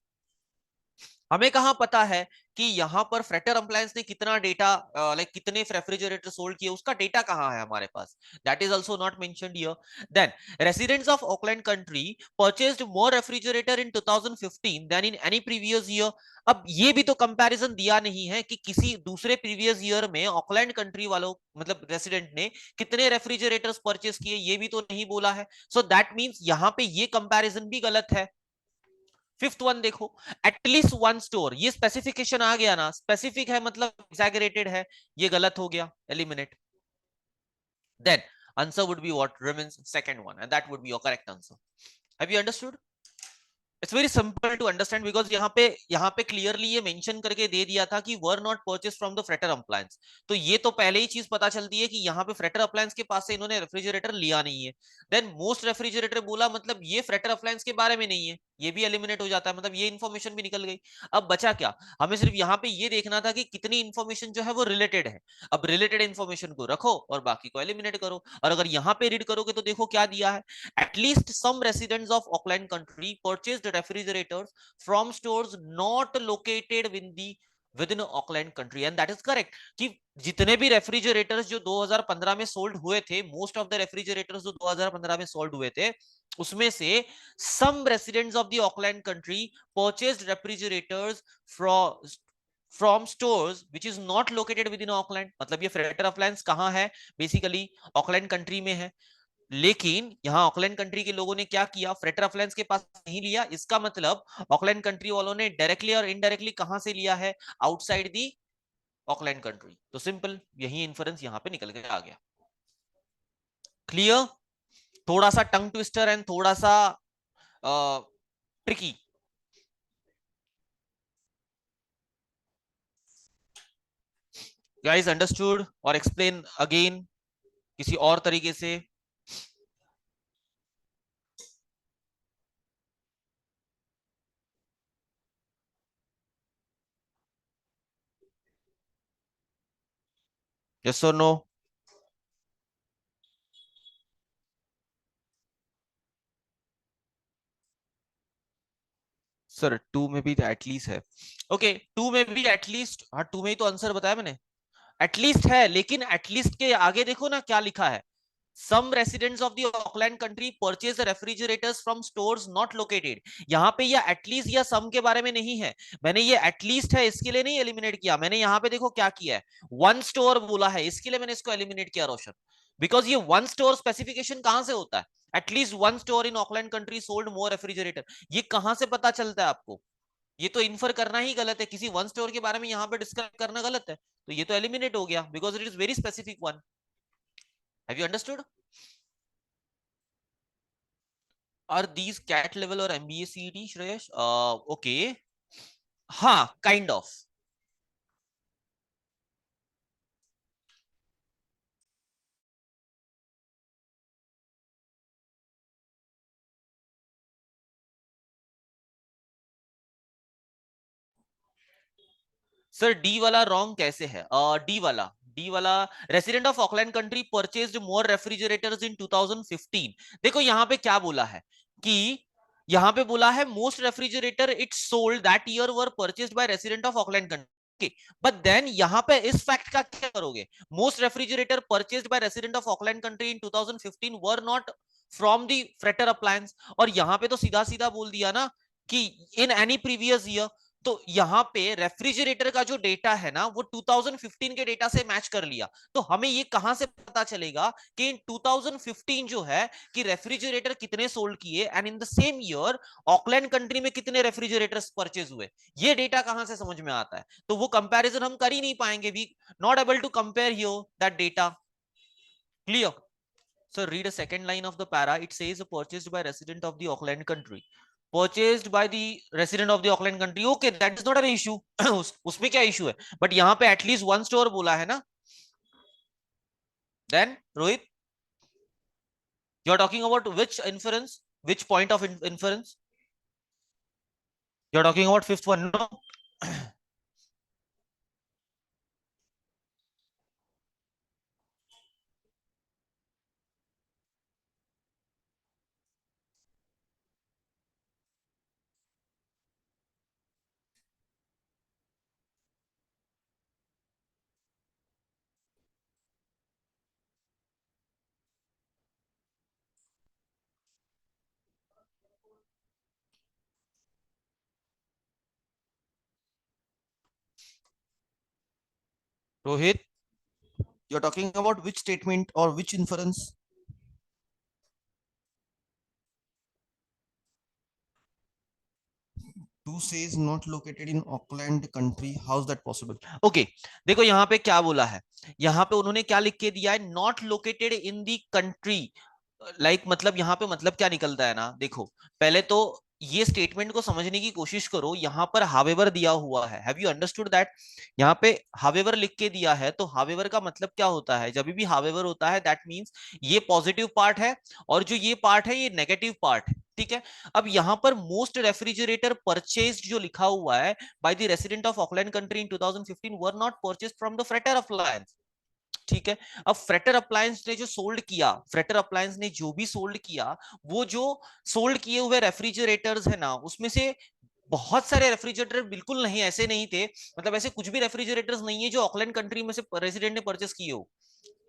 हमें कहां पता है कि यहां पर फ्रेटर अप्लायंस ने कितना डेटा लाइक कितने रेफ्रिजरेटर सोल्ड किए उसका डेटा कहां है हमारे पास that is also not mentioned here then residents of Auckland country purchased more refrigerator in 2015 than in any previous year अब ये भी तो कंपैरिजन दिया नहीं है कि किसी दूसरे प्रीवियस ईयर में ऑकलैंड कंट्री वालों मतलब रेसिडेंट ने कितने रेफ्रिजरेटर्स परचेज किए ये भी तो नहीं बोला है सो दैट मींस यहां पे ये कंपैरिजन भी गलत है फिफ्थ वन देखो एटलीस्ट वन स्टोर ये स्पेसिफिकेशन आ गया ना स्पेसिफिक है मतलब एग्जैगरेटेड है ये गलत हो गया eliminate then answer would be what remains second one and that would be your correct answer have you understood it's very simple to understand because यहाँ पे क्लियरली ये मेंशन करके दे दिया था कि were not purchase from the freighter appliance. तो ये तो पहले ही चीज पता चलती है कि यहाँ पे फ्रेटर अप्लायंस के पास से इन्होंने रेफ्रिजरेटर लिया नहीं है। देन मोस्ट रेफ्रिजरेटर बोला, मतलब ये फ्रेटर अप्लायंस के बारे में नहीं है, ये भी एलिमिनेट हो जाता है, मतलब ये इन्फॉर्मेशन भी निकल गई। अब बचा क्या, हमें सिर्फ यहाँ पे ये देखना था कि कितनी इन्फॉर्मेशन जो है वो रिलेटेड है। अब रिलेटेड इन्फॉर्मेशन को रखो और बाकी को एलिमिनेट करो। और अगर यहाँ पे रीड करोगे तो देखो क्या दिया है, at least some residents of Auckland country purchased refrigerators from stores not located within Auckland country, and that is correct कि जितने भी रेफ्रिजरेटर्स जो 2015 में सोल्ड हुए थे, मोस्ट ऑफ द रेफ्रिजरेटर्स जो 2015 में सोल्ड हुए थे, उसमें से some residents of the Auckland country purchased refrigerators from stores which is not located within Auckland। मतलब ये फ्रेटर अप्लायंस कहाँ है, बेसिकली ऑकलैंड कंट्री में है। लेकिन यहां ऑकलैंड कंट्री के लोगों ने क्या किया, फ्रेटर अप्लायंस के पास नहीं लिया। इसका मतलब ऑकलैंड कंट्री वालों ने डायरेक्टली और इनडायरेक्टली कहां से लिया है, आउटसाइड दी ऑकलैंड कंट्री। तो सिंपल यही इन्फरेंस यहां पे निकल के आ गया। क्लियर? थोड़ा सा टंग ट्विस्टर एंड थोड़ा सा ट्रिकी। गाइस अंडरस्टूड और एक्सप्लेन अगेन किसी और तरीके से। यस और नो? सर टू में भी एटलीस्ट है। ओके, टू में भी एटलीस्ट, हाँ टू में ही तो आंसर बताया मैंने, एटलीस्ट है। लेकिन एटलीस्ट के आगे देखो ना क्या लिखा है, some residents of the Auckland country purchase the refrigerators from stores not located। यहाँ पे ये एटलीस्ट या सम के बारे में नहीं है। मैंने ये एटलीस्ट है इसके लिए नहीं एलिमिनेट किया, मैंने यहाँ पे देखो क्या किया है, वन स्टोर बोला है, इसके लिए मैंने इसको एलिमिनेट किया रोशन। बिकॉज ये वन स्टोर स्पेसिफिकेशन कहां से होता है, at least one store in Auckland country sold more refrigerator, ये कहां से पता चलता है आपको? ये तो इन्फर करना ही गलत है, किसी वन स्टोर के बारे में यहाँ पे डिस्कस करना गलत है। तो ये तो एलिमिनेट हो गया because it is very specific one. Have you understood? Are these CAT level और एमबीए सीईटी श्रेयस? ओके, हाँ काइंड ऑफ। सर डी वाला रॉन्ग कैसे है? डी वाला resident of Auckland country purchased more refrigerators in 2015। देखो यहाँ पे क्या बोला है कि यहाँ पे बोला है most refrigerator it sold that year were purchased by resident of Auckland country. But then यहाँ पे इस फैक्ट का क्या करोगे, most refrigerator purchased by resident of Auckland country in 2015 were not from the Fretter Appliance. और यहाँ पे तो सीधा सीधा बोल दिया ना कि इन एनी प्रीवियस ईयर। तो यहाँ पे रेफ्रिजरेटर का जो डेटा है ना वो 2015 के डेटा से मैच कर लिया। तो हमें ये कहां से पता चलेगा कि इन 2015 जो है कि रेफ्रिजरेटर कितने सोल्ड किए and in the same year Auckland country में कितने रेफ्रिजरेटर्स परचेज हुए, ये डेटा कहां से समझ में आता है? तो वो कंपैरिजन हम कर ही नहीं पाएंगे, we not able to compare here that data. Clear? So read a second line of the para. It says purchased by resident of the Auckland country. Purchased by the resident of the Auckland country. Okay, that is not an issue. उसमें क्या issue है? But यहाँ पे at least one store बोला है ना? Then Rohit, you are talking about which inference? Which point of inference? You are talking about fifth one, no? Rohit, you are talking about which statement or which inference? Two says not located in Auckland country. How's that possible? Okay, देखो यहाँ पे क्या बोला है, यहाँ पे उन्होंने क्या लिख के दिया है, not located in the country. Like मतलब यहाँ पे मतलब क्या निकलता है ना, देखो पहले तो ये स्टेटमेंट को समझने की कोशिश करो, यहां पर हावेवर दिया हुआ है, हैव यू अंडरस्टूड दैट? यहाँ पे हावेवर लिख के दिया है, तो हावेवर का मतलब क्या होता है? जब भी हावेवर होता है दैट मींस ये पॉजिटिव पार्ट है और जो ये पार्ट है ये नेगेटिव पार्ट है, ठीक है। अब यहाँ पर मोस्ट रेफ्रिजरेटर परचेज्ड जो लिखा हुआ है bye the resident of Auckland country in 2015 were not purchased from the freighter appliance, ठीक है। अब फ्रेटर अप्लायंस ने जो सोल्ड किया, फ्रेटर अप्लायंस ने जो भी सोल्ड किया, वो जो सोल्ड किए हुए रेफ्रिजरेटर्स है ना, उसमें से बहुत सारे रेफ्रिजरेटर बिल्कुल नहीं ऐसे नहीं थे, मतलब ऐसे कुछ भी रेफ्रिजरेटर्स नहीं है जो ऑकलैंड कंट्री में से रेसिडेंट ने परचेस किए हो।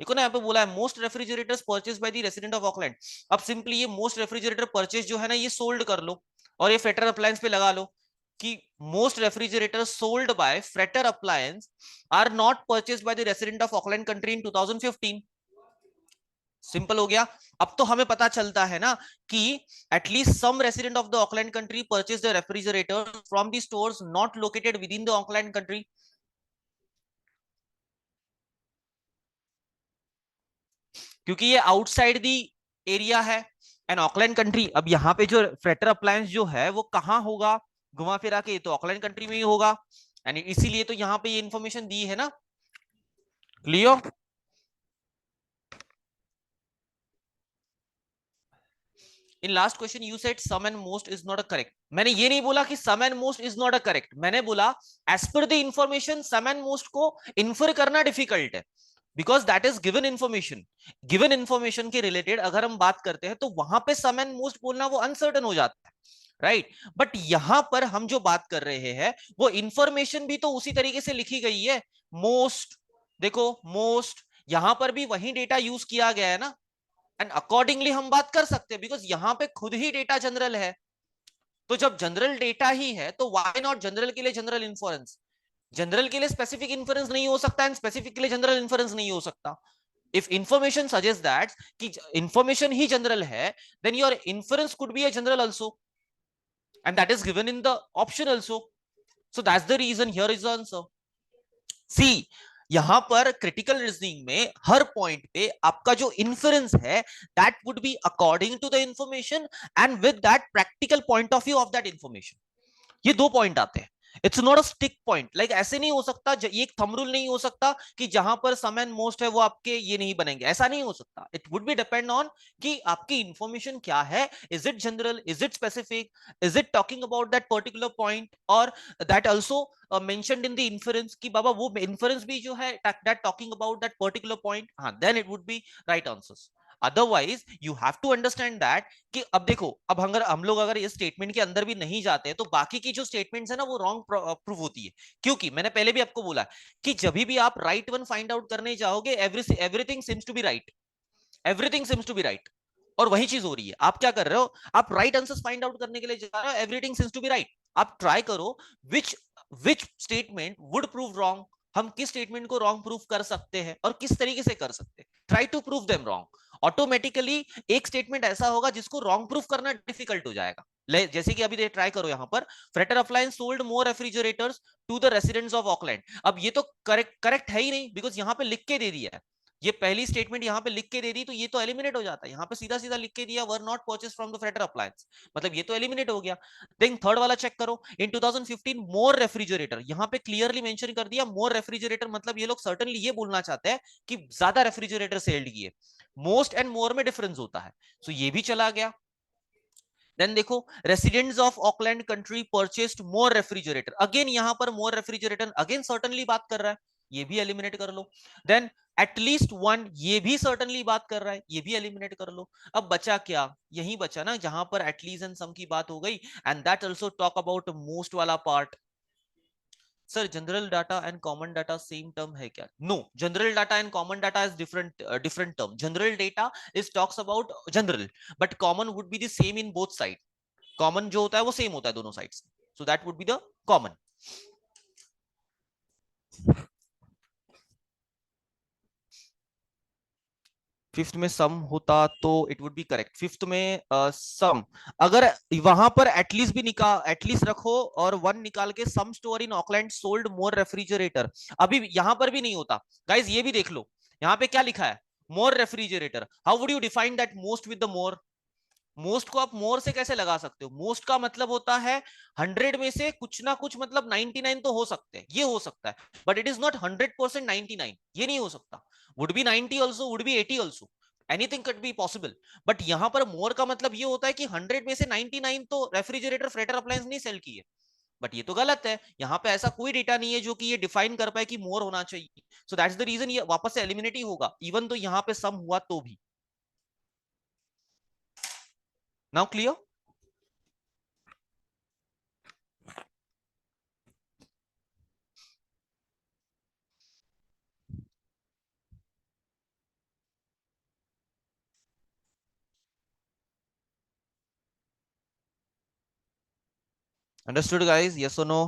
देखो ना यहाँ पे बोला है most refrigerators purchase bye the resident of Auckland. अब सिंपली ये मोस्ट रेफ्रिजरेटर परचेस जो है ना ये सोल्ड कर लो और ये फ्रेटर अप्लायंस पे लगा लो कि most refrigerators sold by Fretter Appliance are not purchased by the resident of Auckland country in 2015। Simple हो गया। अब तो हमें पता चलता है ना कि at least some resident of the Auckland country purchase the refrigerator from the stores not located within the Auckland country, क्योंकि ये आउटसाइड द एरिया है एंड ऑकलैंड कंट्री। अब यहाँ पे जो फ्रेटर अप्लायंस जो है वो कहाँ होगा, घुमा फिरा के तो ऑकलैंड कंट्री में ही होगा, एंड इसीलिए तो यहाँ पे ये इंफॉर्मेशन दी है ना। Leo in last question you said some and most is not a correct. मैंने ये नहीं बोला कि some and most is not a correct, मैंने बोला as per the information some and most को इन्फर करना डिफिकल्ट है, because that is given information. Given information के रिलेटेड अगर हम बात करते हैं तो वहां पे सम एंड मोस्ट बोलना वो अनसर्टन हो जाता है, राइट। बट यहां पर हम जो बात कर रहे हैं वो इंफॉर्मेशन भी तो उसी तरीके से लिखी गई है। मोस्ट, देखो मोस्ट, यहां पर भी वही डेटा यूज किया गया है ना, एंड अकॉर्डिंगली हम बात कर सकते हैं बिकॉज यहां पे खुद ही डेटा जनरल है। तो जब जनरल डेटा ही है तो व्हाई नॉट जनरल के लिए जनरल इन्फ्लुएंस, जनरल के लिए स्पेसिफिक इन्फ्लुएंस नहीं हो सकता एंड स्पेसिफिक के लिए जनरल इन्फ्लुएंस नहीं हो सकता। इफ इंफॉर्मेशन सजेस्ट दैट कि इंफॉर्मेशन ही जनरल है, then your influence could be a general also and that is given in the option also. So that's the reason, here is the answer. See, यहां पर critical reasoning में हर point पे आपका जो influence है that would be according to the information and with that practical point of view of that information. ये दो point आते हैं। It's not a stick point, like ऐसे नहीं हो सकता, ये एक थंब रूल नहीं हो सकता कि जहां पर सम एंड मोस्ट है वो आपके ये नहीं बनेंगे, ऐसा नहीं हो सकता। It would be depend on कि आपकी इंफॉर्मेशन क्या है, is it general, is it specific, is it talking about that particular point, और that also mentioned in the influence कि बाबा वो इन्फ्लुएंस भी जो है that talking about that particular point, हाँ, then it would be right answers. Otherwise you have to understand that कि अब देखो, अब अगर हम लोग अगर इस स्टेटमेंट के अंदर भी नहीं जाते हैं तो बाकी की जो स्टेटमेंट्स है ना वो रॉन्ग प्रूव होती है। क्योंकि मैंने पहले भी आपको बोला कि जब भी आप राइट वन फाइंड आउट करने जाओगे everything seems to be right, everything seems to be right. और वही चीज हो रही है, आप क्या कर रहे हो, आप राइट आंसर्स फाइंड आउट करने के लिए जा रहे हो, everything seems to be right. आप ट्राई करो which which statement would prove wrong, हम किस स्टेटमेंट को रॉन्ग प्रूव कर सकते हैं और किस तरीके से कर सकते हैं, try to prove them wrong. Automatically एक स्टेटमेंट ऐसा होगा जिसको रॉन्ग प्रूफ करना डिफिकल्ट हो जाएगा। जैसे कि अभी ट्राई करो यहां पर, Fretter Appliance sold more refrigerators to the residents of Auckland. अब ये तो करेक्ट करेक्ट है ही नहीं, बिकॉज यहां पे लिख के दे दिया है, ये पहली स्टेटमेंट यहां पे लिख के दे दी तो ये तो एलिमिनेट हो जाता है। यहां पे सीधा सीधा लिख के दिया were not purchase from the freighter appliance, मतलब ये तो एलिमिनेट हो गया। देन थर्ड वाला चेक करो, इन 2015 मोर रेफ्रिजरेटर, यहां पे क्लियरली मेंशन कर दिया मोर रेफ्रिजरेटर, मतलब ये लोग सर्टेनली ये बोलना चाहते हैं कि ज्यादा रेफ्रिजरेटर सेल्ड किए। मोस्ट एंड मोर में डिफरेंस होता है, सो ये भी चला गया। देन देखो, residents of Auckland country purchased more refrigerator, again यहां पर मोर रेफ्रिजरेटर अगेन सर्टेनली बात कर रहा है, ये भी एलिमिनेट कर लो। देन एटलीस्ट वन, ये भी सर्टेनली बात कर रहा है, ये भी एलिमिनेट कर लो। अब बचा क्या, यही बचा ना जहां पर एटलीस्ट एंड सम की बात हो गई, and that also talk about most वाला part. Sir general data and common data same term है क्या? No, general data and common data is different term. General data is talks about general, but common would be the same in both side. Common जो होता है वो same होता है दोनों sides, so that would be the common. Fifth में some होता तो it would be correct, fifth में सम, अगर वहां पर एटलीस्ट भी निकाल, एटलीस्ट रखो और वन निकाल के some store in Auckland sold more refrigerator, अभी यहां पर भी नहीं होता। गाइज ये भी देख लो, यहां पे क्या लिखा है, more refrigerator, how would you define that most with the more? Most को आप मोर से कैसे लगा सकते हो? मोस्ट का मतलब होता है 100 में से कुछ ना कुछ, मतलब 99 तो हो सकते हैं, ये हो सकता है, बट इट इज नॉट 100% 99, ये नहीं हो सकता। Would be 90 also, would be 80 also, anything can be possible. But यहां पर मोर का मतलब ये होता है कि 100 में से 99 तो रेफ्रिजरेटर फ्रेटर अप्लायंस नहीं सेल की है। बट ये तो गलत है, यहाँ पे ऐसा कोई डेटा नहीं है जो कि ये डिफाइन कर पाए कि मोर होना चाहिए। सो दैट्स द रीजन ये वापस से एलिमिनेट ही होगा, इवन तो यहाँ पे सम हुआ तो भी। Now clear? Understood guys, yes और नो?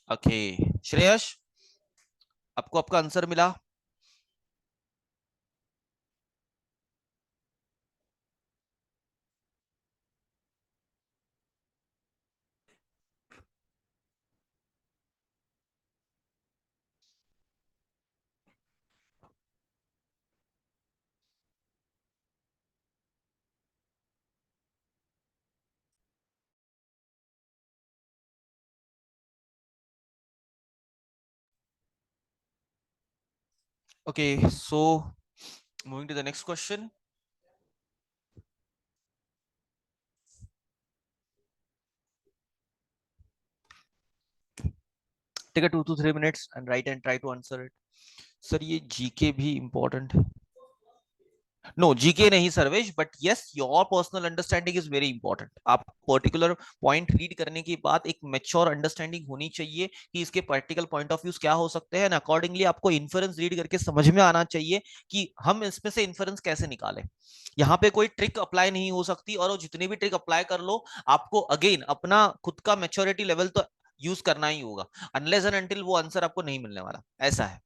ओके, श्रेयश, आपको आपका आंसर मिला? Okay, so moving to the next question. Take a 2 to 3 minutes and write and try to answer it. Sir ये जीके भी इंपॉर्टेंट है? नो, जीके नहीं Sarvesh, but yes, your personal understanding is very important. आप particular point read करने के बाद एक mature understanding होनी चाहिए कि इसके प्रैक्टिकल पॉइंट ऑफ व्यूज क्या हो सकते हैं, अकॉर्डिंगली आपको इन्फरेंस रीड करके समझ में आना चाहिए कि हम इसमें से इन्फरेंस कैसे निकालें। यहाँ पे कोई ट्रिक अप्लाई नहीं हो सकती, और वो जितनी भी ट्रिक अप्लाई कर लो, आपको अगेन अपना खुद का मेच्योरिटी लेवल तो यूज करना ही होगा, अनलेस एंड अनटिल वो आंसर आपको नहीं मिलने वाला, ऐसा है।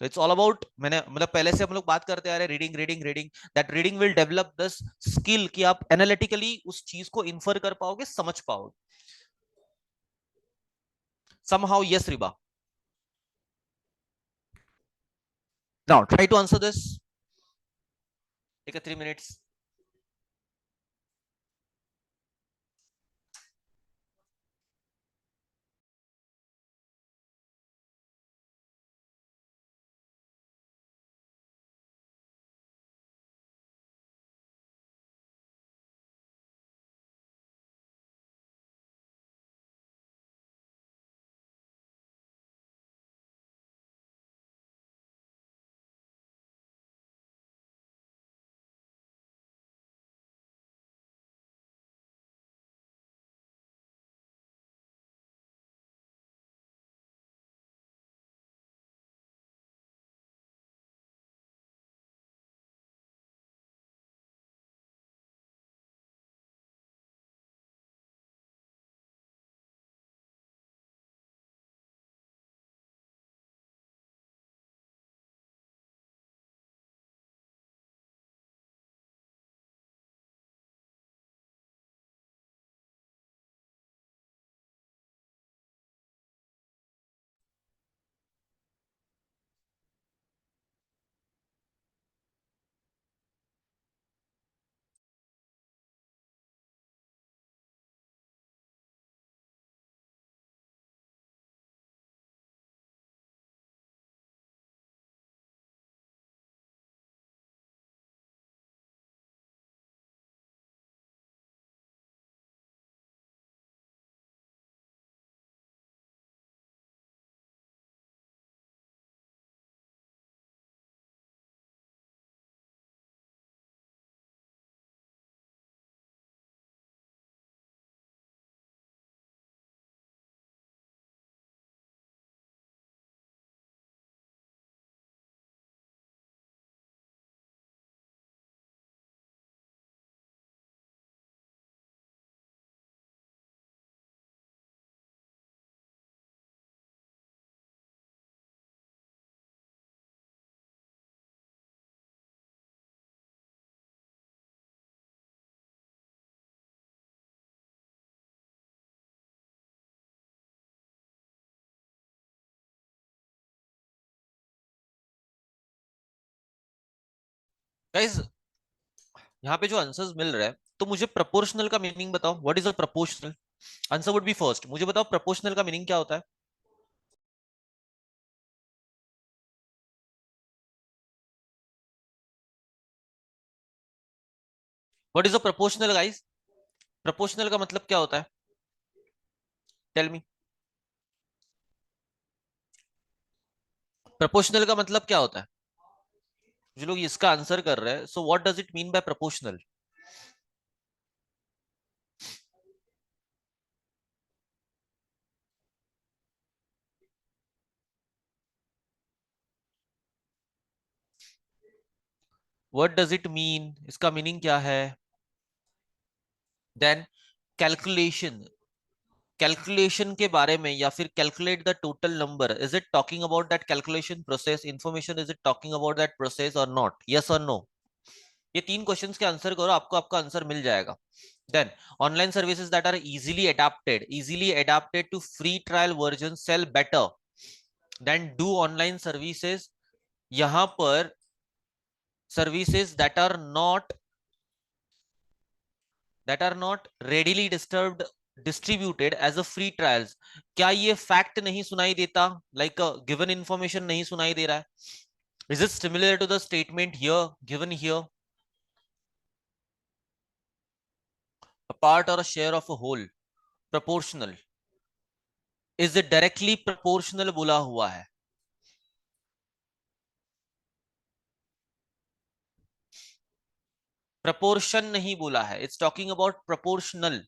इट्स ऑल अबाउट, मैंने मतलब पहले से हम लोग बात करते आ रहे, reading reading reading, that reading will develop this skill कि आप एनालिटिकली उस चीज को इन्फर कर पाओगे, समझ पाओगे। somehow yes, Riba, now try to answer this. Take a 3 minutes. Guys यहाँ पे जो आंसर्स मिल रहे हैं, तो मुझे प्रोपोर्शनल का मीनिंग बताओ, what is a proportional? Answer would B first, मुझे बताओ प्रोपोर्शनल का मीनिंग क्या होता है? What is a proportional guys? Proportional का मतलब क्या होता है? Tell me. प्रोपोर्शनल का मतलब क्या होता है? जो लोग इसका आंसर कर रहे हैं, so what does it mean by proportional? What does it mean, इसका मीनिंग क्या है? देन कैलकुलेशन, कैलकुलेशन के बारे में, या फिर calculate the total number, is it talking about that calculation process information, is it talking about that process और not? Yes और नो? ये तीन क्वेश्चंस के आंसर करो, आपको आपका आंसर मिल जाएगा। Then online services that are easily adapted to free trial version sell better than do online services। यहां पर services that are not readily disturbed distributed as a free trials। क्या ये फैक्ट नहीं सुनाई देता? लाइक गिवन इंफॉर्मेशन नहीं सुनाई दे रहा है? Is it similar to the statement here given here? A part or a share of a whole? Proportional, is it directly proportional बोला हुआ है? प्रपोर्शन नहीं बोला है, it's talking about proportional.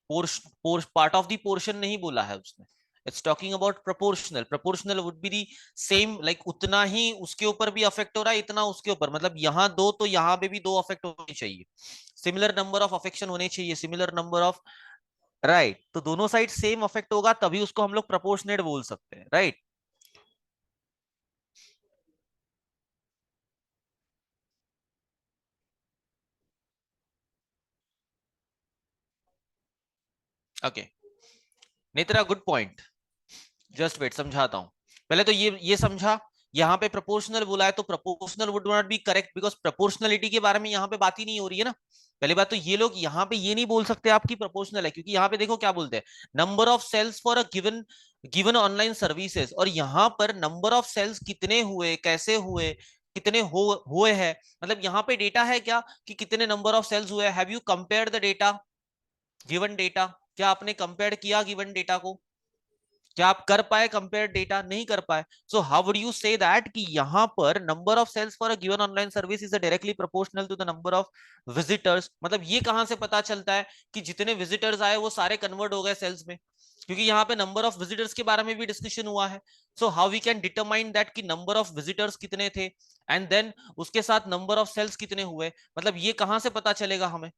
Part of the portion नहीं बोला है उसने, it's talking about proportional. Proportional would be the same, like उतना ही उसके ऊपर भी अफेक्ट हो रहा है, इतना उसके ऊपर, मतलब यहाँ दो तो यहाँ पे भी दो अफेक्ट होने चाहिए, सिमिलर नंबर ऑफ अफेक्शन होने चाहिए, सिमिलर नंबर ऑफ, राइट? तो दोनों साइड सेम अफेक्ट होगा तभी उसको हम लोग प्रोपोर्शनेट बोल सकते हैं, right? Okay, Netra good point. Just wait, समझाता हूं। पहले तो ये समझा, यहाँ पे प्रोपोर्शनल बोला है तो proportional would not B correct, because proportionality के बारे में यहाँ पे बात ही नहीं हो रही है ना। पहली बात तो ये लोग यहाँ पे ये नहीं बोल सकते आपकी प्रोपोर्शनल है, क्योंकि यहाँ पे देखो क्या बोलते हैं, number of sales for a given given online services, और यहाँ पर नंबर ऑफ सेल्स कितने हुए, कैसे हुए, कितने हुए हैं, मतलब यहाँ पे डेटा है क्या कि कितने नंबर ऑफ सेल्स हुए? Have you compare the data, given data? क्या आपने कंपेयर किया गिवन डेटा को? क्या आप कर पाए कंपेयर डेटा? नहीं कर पाए। So how would you say that कि यहां पर number of sales for a given online service is directly proportional to the number of visitors? मतलब ये कहां से पता चलता है कि जितने विजिटर्स आए वो सारे कन्वर्ट हो गए सेल्स में? क्योंकि यहाँ पे नंबर ऑफ विजिटर्स के बारे में भी डिस्कशन हुआ है। So how we can determine that कि नंबर ऑफ विजिटर्स कितने थे, एंड देन उसके साथ नंबर ऑफ सेल्स कितने हुए, मतलब ये कहां से पता चलेगा हमें?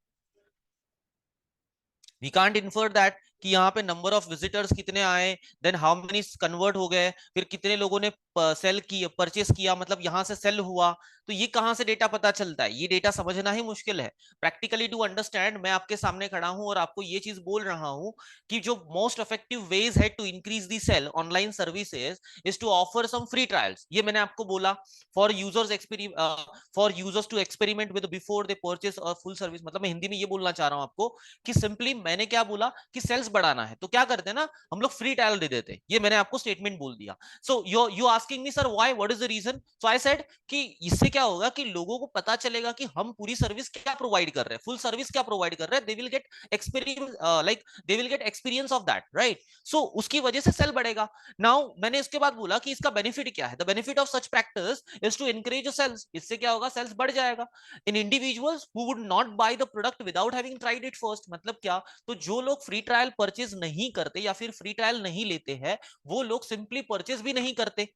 वी कांट इन्फर दैट कि यहाँ पे नंबर ऑफ विजिटर्स कितने आए, देन हाउ मेनी कन्वर्ट हो गए, फिर कितने लोगों ने सेल की परचेस किया, मतलब यहाँ से सेल हुआ। तो ये कहाँ से डेटा पता चलता है? ये डेटा समझना ही मुश्किल है प्रैक्टिकली टू अंडरस्टैंड। मैं आपके सामने खड़ा हूं और आपको ये चीज बोल रहा हूं कि जो मोस्ट इफेक्टिव वेज है to increase the sale online services is to offer some free trials. ये मैंने आपको बोला, for users to experiment with before they purchase और फुल सर्विस। मतलब मैं हिंदी में ये बोलना चाह रहा हूं आपको कि सिंपली मैंने क्या बोला कि सेल्स बढ़ाना है तो क्या करते हैं ना, हम लोग फ्री ट्रायल दे देते हैं। ये मैंने आपको स्टेटमेंट बोल दिया। So you asking me sir why, what is the reason? So I said कि इससे क्या होगा कि लोगों को पता चलेगा कि हम पूरी सर्विस क्या प्रोवाइड कर रहे हैं, फुल सर्विस क्या प्रोवाइड कर रहे हैं। They will get experience, like they will get experience of that, right? So उसकी वजह से सेल बढ़ेगा। नाउ मैंने इसके बाद बोला कि इसका बेनिफिट क्या है। The benefit of such practice is to encourage sales. इससे क्या होगा, सेल्स बढ़ जाएगा in individuals who would not buy the product without having tried it first. मतलब क्या, तो जो लोग फ्री ट्रायल परचेज नहीं करते या फिर फ्री ट्रायल नहीं लेते हैं, वो लोग सिंपली परचेज भी नहीं करते।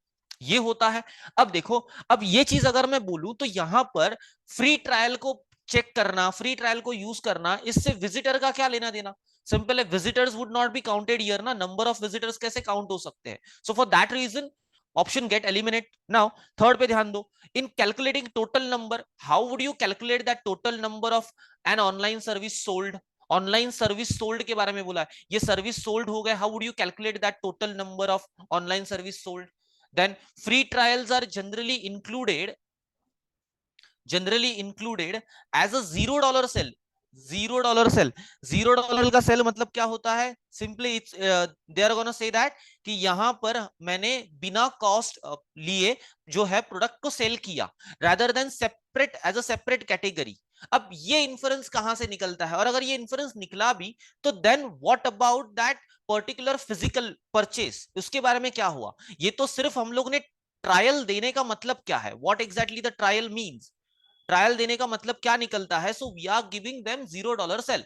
ये होता है। अब देखो, अब ये चीज अगर मैं बोलूं तो यहां पर फ्री ट्रायल को चेक करना, फ्री ट्रायल को यूज करना, इससे विजिटर का क्या लेना देना? सिंपल है, visitors would not be counted here ना, नंबर ऑफ विजिटर्स कैसे काउंट हो सकते हैं? So for that reason option get eliminate. Now third पे ध्यान दो, in calculating total number, how would you calculate that total number of an online service sold? Online service sold के बारे में बोला है, ये सर्विस सोल्ड हो गए, how would you calculate that total number of online service sold? Then free trials are generally included generally included as a $0 sell. $0 sale, $0 का sale मतलब क्या होता है? Simply it's they are gonna say that कि यहां पर मैंने बिना कॉस्ट लिए जो है प्रोडक्ट को सेल किया, rather than separate as a separate category. अब ये इन्फ्रेंस कहां से निकलता है? और अगर ये इन्फ्रेंस निकला भी तो then what about that particular physical purchase, उसके बारे में क्या हुआ? ये तो सिर्फ हम लोग ने ट्रायल देने का मतलब क्या है, what exactly the trial means, trial देने का मतलब क्या निकलता है? So we are giving them $0 sale,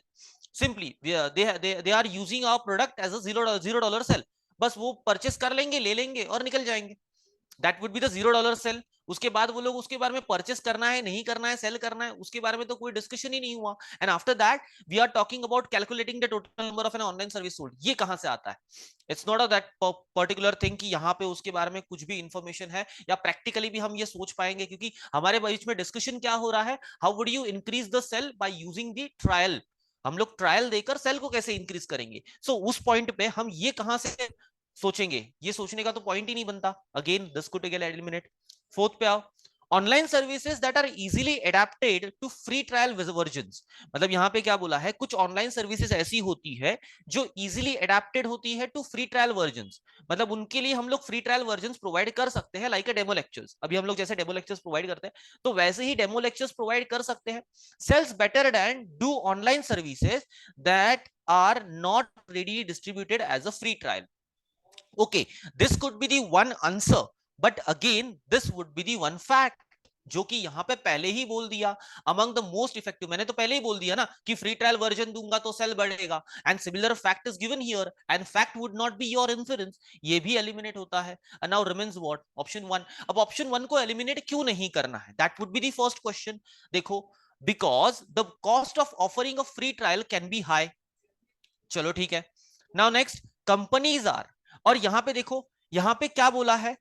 simply they are using our product as a $0 sale. बस वो परचेस कर लेंगे, ले लेंगे और निकल जाएंगे, that would be the $0 sale. उसके बाद वो लोग उसके बारे में परचेस करना है नहीं करना है, सेल करना है, उसके बारे में तो कोई डिस्कशन ही नहीं हुआ। And after that we are talking about calculating the total number of an online service sold. ये कहां से आता है? It's not a that particular thing कि यहाँ पे उसके बारे में कुछ भी इंफॉर्मेशन है या प्रैक्टिकली भी हम ये सोच पाएंगे, क्योंकि हमारे बीच में डिस्कशन क्या हो रहा है, how would you increase the sale by using the trial. हम लोग ट्रायल देकर सेल को कैसे इंक्रीज करेंगे? सो उस पॉइंट पे हम ये कहां से सोचेंगे? ये सोचने का तो पॉइंट ही नहीं बनता। Again this could get eliminate. Fourth पे आओ, online services that are easily adapted to free trial versions. मतलब यहाँ पे क्या बोला है, कुछ ऑनलाइन सर्विसेज ऐसी होती है जो इजीली एडेप्टेड होती है टू फ्री ट्रायल वर्जन्स। मतलब उनके लिए हम लोग फ्री ट्रायल वर्जन्स प्रोवाइड कर सकते हैं, लाइक अ डेमो लेक्चर्स। अभी हम लोग जैसे डेमो लेक्चर्स प्रोवाइड करते हैं तो वैसे ही डेमो लेक्चर्स प्रोवाइड कर सकते हैं। Sales better than do online services that are not ready distributed as a free trial. Okay, this could be the one answer, but again, this would be the one fact जो कि यहां पे पहले ही बोल दिया। अमंग द मोस्ट इफेक्टिव, मैंने तो पहले ही बोल दिया ना कि फ्री ट्रायल वर्जन दूंगा तो सेल बढ़ेगा, and similar fact is given here and fact would not be your influence. ये भी एलिमिनेट होता है। And now remains what? Option 1। अब ऑप्शन 1 को एलिमिनेट क्यों नहीं करना है? That would be the first question. देखो, because the cost of offering a free trial can be high. चलो ठीक है। नाउ नेक्स्ट, कंपनीज आर, और यहां पे देखो, यहां पे क्या बोला है,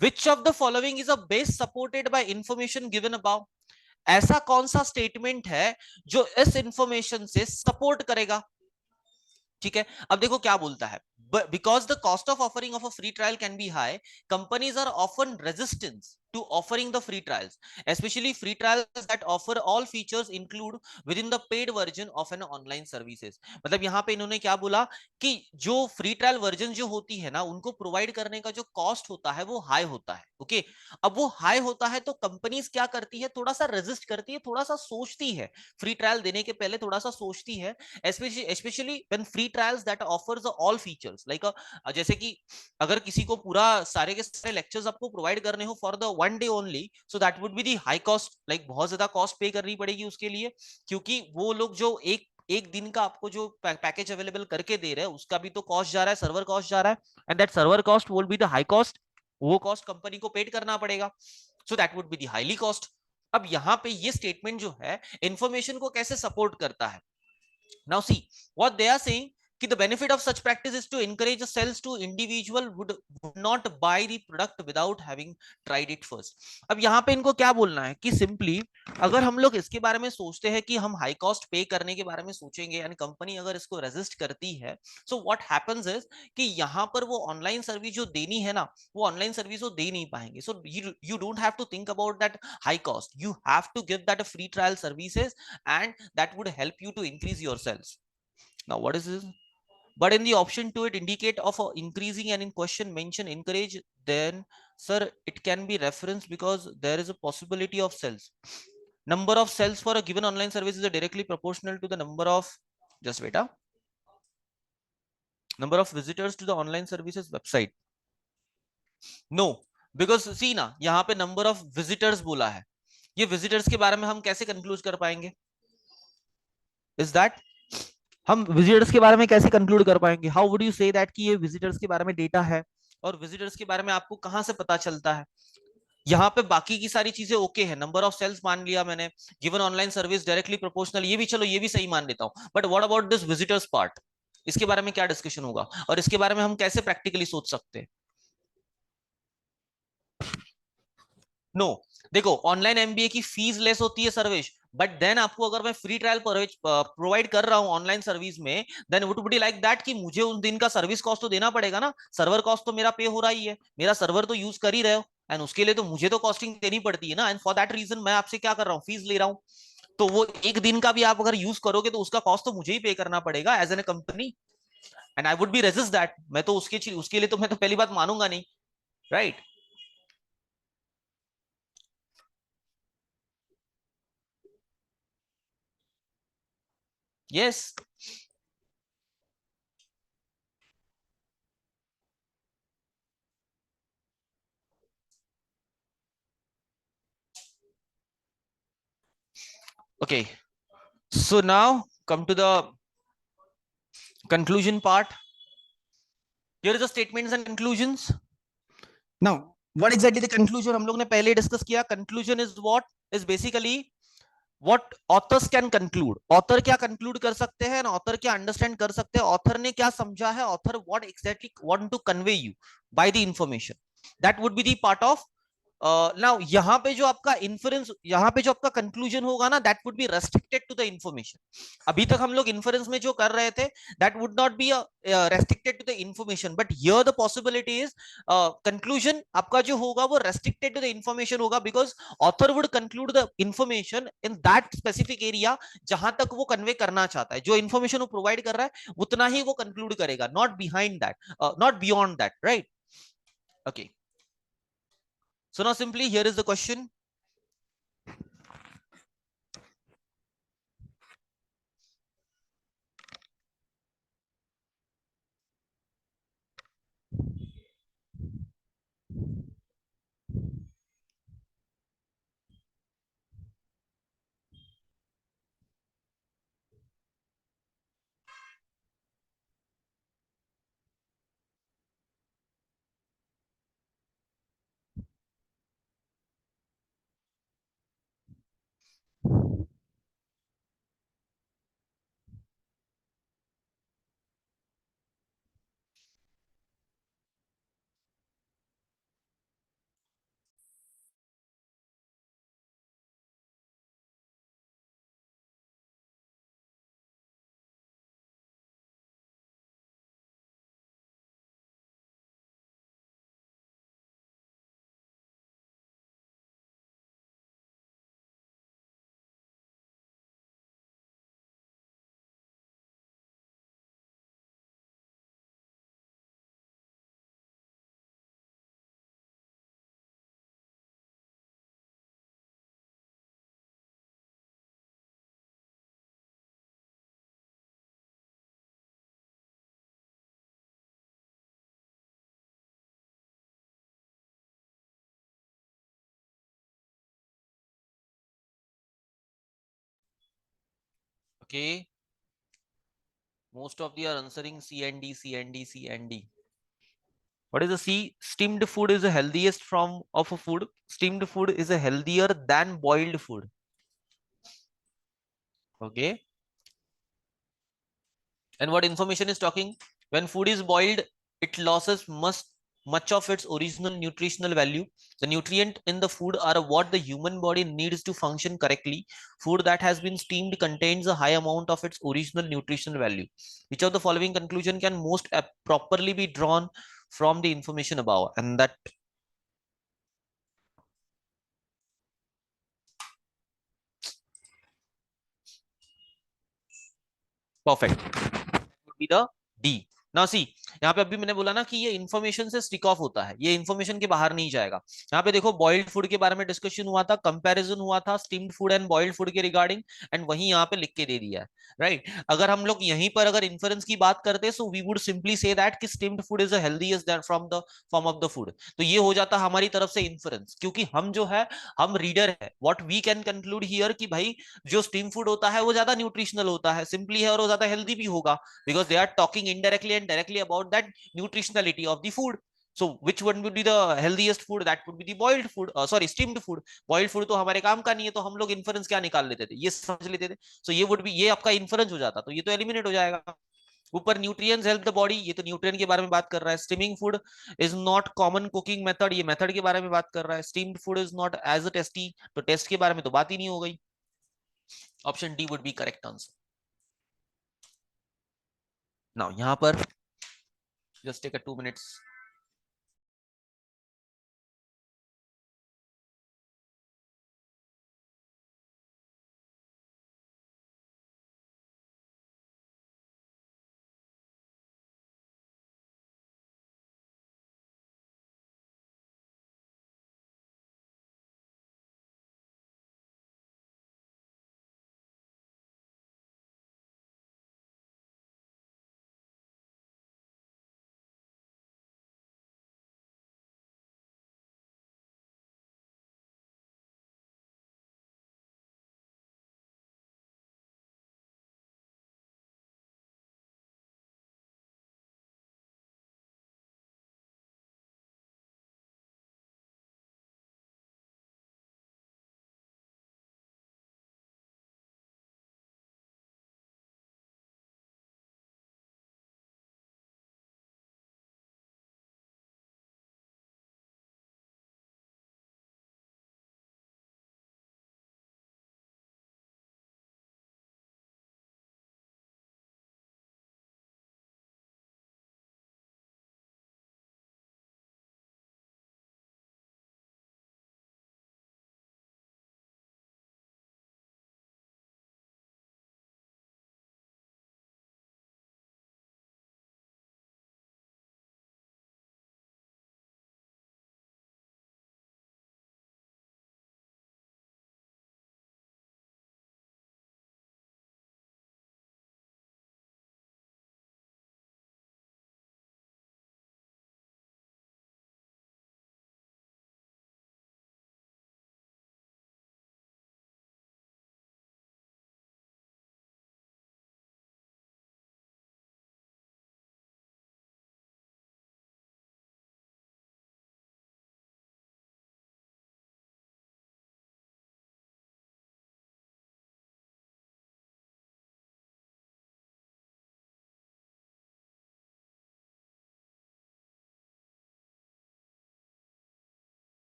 which of the following is a base supported by information given about. ऐसा कौन सा स्टेटमेंट है जो इस इंफॉर्मेशन से सपोर्ट करेगा? ठीक है, अब देखो क्या बोलता है, because the cost of offering of a free trial can be high, companies are often resistant to offering the free trials, especially free trials that offer all features include within the paid version of an online services। मतलब यहाँ पे इन्होंने क्या बोला कि जो free trial version जो होती है ना, उनको प्रोवाइड करने का जो कॉस्ट होता है वो हाई होता है। ओके, अब वो हाई होता है तो कंपनीज क्या करती है, थोड़ा सा रेजिस्ट करती है, थोड़ा सा सोचती है, फ्री ट्रायल देने के पहले थोड़ा सा सोचती है, especially when free trials that offers all features like जैसे कि अगर किसी को पूरा सारे के सारे लेक्चर्स आपको प्रोवाइड करने हो for the one day only, so that would be the high cost, like बहुत ज्यादा कॉस्ट पे करनी पड़ेगी उसके लिए, क्योंकि वो लोग जो एक एक दिन का आपको जो पैकेज अवेलेबल करके दे रहे हैं उसका भी तो कॉस्ट जा रहा है, सर्वर कॉस्ट जा रहा है, and that server cost will be the high cost. वो कॉस्ट कंपनी को पेड करना पड़ेगा, सो that would be the highly cost. अब यहाँ पे ये स्टेटमेंट जो है इंफॉर्मेशन को कैसे सपोर्ट करता है? Now see what they are saying, कि the benefit of such practice is to encourage the sales to individual would not buy the product without having tried it first। अब यहाँ पे इनको क्या बोलना है कि सिंपली अगर हम लोग इसके बारे में सोचते हैं कि हम हाई कॉस्ट पे करने के बारे में सोचेंगे एंड कंपनी अगर इसको रेजिस्ट करती है, सो व्हाट हैपेंस इज कि यहाँ पर वो ऑनलाइन सर्विस जो देनी है ना, वो ऑनलाइन सर्विस वो दे नहीं पाएंगे। So you don't have to think about that high cost, you have to give that a free trial services and that would help you to increase your sales। now what is this? But in the option 2 it indicate of increasing, and in question mention encourage, then sir it can be reference because there is a possibility of sales. Number of sales for a given online service is directly proportional to the number of, just wait, number of visitors to the online services website। no, because see ना, यहाँ पे number of visitors बोला है, ये visitors के बारे में हम कैसे कंक्लूड कर पाएंगे? इज दैट हम विजिटर्स के बारे में कैसे कंक्लूड कर पाएंगे? How would you say that कि ये विजिटर्स के बारे में डेटा है, और विजिटर्स के बारे में आपको कहां से पता चलता है? यहाँ पे बाकी की सारी चीजें ओके है, नंबर ऑफ सेल्स मान लिया मैंने, given online service directly proportional, ये भी चलो ये भी सही मान लेता हूं, but what about this visitors part? इसके बारे में क्या डिस्कशन होगा और इसके बारे में हम कैसे प्रैक्टिकली सोच सकते हैं? नो, देखो ऑनलाइन एमबीए की फीस लेस होती है सर्वेश, बट देन आपको अगर मैं फ्री ट्रायल प्रोवाइड कर रहा हूं ऑनलाइन सर्विस में, then would be like that कि मुझे उस दिन का सर्विस कॉस्ट तो देना पड़ेगा ना, सर्वर कॉस्ट तो मेरा पे हो रहा ही है, मेरा सर्वर तो यूज कर ही रहे हो, एंड उसके लिए तो मुझे तो कॉस्टिंग देनी पड़ती है ना, एंड फॉर दैट रीजन मैं आपसे क्या कर रहा हूँ, फीस ले रहा हूँ। तो वो एक दिन का भी आप अगर यूज करोगे तो उसका कॉस्ट तो मुझे ही पे करना पड़ेगा as an a company, and I would be resist that. मैं तो उसके लिए तो मैं तो पहली बात मानूंगा नहीं, right? Yes. Okay, so now come to the conclusion part. Here is the statements and conclusions. Now what exactly the conclusion हम लोग ने पहले डिस्कस किया. Conclusion is what? Is basically what authors can conclude. Author क्या conclude कर सकते हैं, author क्या understand कर सकते हैं, author ने क्या समझा है, author what exactly want to convey you by the information. That would be the part of now यहाँ पे जो आपका इन्फरेंस, यहाँ पे जो आपका कंक्लूजन होगा ना, that would be restricted to the information. अभी तक हम लोग इन्फरेंस में जो कर रहे थे, that would not be restricted to the information, but here the possibility is conclusion आपका जो होगा वो रेस्ट्रिक्टेड टू द इंफॉर्मेशन होगा, because author would conclude the information in that specific area जहां तक वो कन्वे करना चाहता है. जो इंफॉर्मेशन वो प्रोवाइड कर रहा है उतना ही वो कंक्लूड करेगा, not behind that, not beyond that, right? Okay, so now simply here is the question. Okay, most of the are answering C and D, C and D, C and D. What is the C? Steamed food is the healthiest form of a food. Steamed food is a healthier than boiled food. Okay. And what information is talking? When food is boiled, it loses much of its original nutritional value. The nutrient in the food are what the human body needs to function correctly. Food that has been steamed contains a high amount of its original nutritional value. Which of the following conclusion can most properly be drawn from the information above? And that perfect would be the D. Now see, यहाँ पे अभी मैंने बोला ना कि ये information से stick of होता है, ये इन्फॉर्मेशन के बाहर नहीं जाएगा. यहाँ पे देखो बॉइल्ड फूड के बारे में डिस्कशन हुआ था, कंपैरिजन हुआ था steamed food and boiled food के रिगार्डिंग, एंड वही यहाँ पे लिख के दे दिया है, राइट? अगर हम लोग यहीं पर अगर इन्फरेंस की बात करते so we would simply say that कि steamed food is the healthiest from the form of the food. तो ये हो जाता हमारी तरफ से इन्फरेंस, क्योंकि हम जो है हम रीडर है. What we can conclude here कि भाई जो स्टीम फूड होता है वो ज्यादा न्यूट्रिशनल होता है, सिंपली है, और वो ज्यादा हेल्दी भी होगा, because they are talking indirectly and directly about that nutritionality of the food. So which one would be the healthiest food? That would be the boiled food, sorry, steamed food. Boiled food तो हमारे काम का नहीं है, तो हम लोग inference क्या निकाल लेते थे, ये समझ लेते थे. So ये would be, ये आपका इन्फरेंस हो जाता, तो ये तो एलिमिनेट हो जाएगा. ऊपर न्यूट्रिएंट्स हेल्प द बॉडी, ये तो न्यूट्रिएंट के बारे में बात कर रहा है. Steaming food is not common cooking method, ये मेथड के बारे में बात कर रहा है. Steamed food is not as a tasty, तो टेस्ट के बारे में तो बात ही नहीं हो गई. Option D would be correct answer. Now यहाँ पर just take a 2 minutes.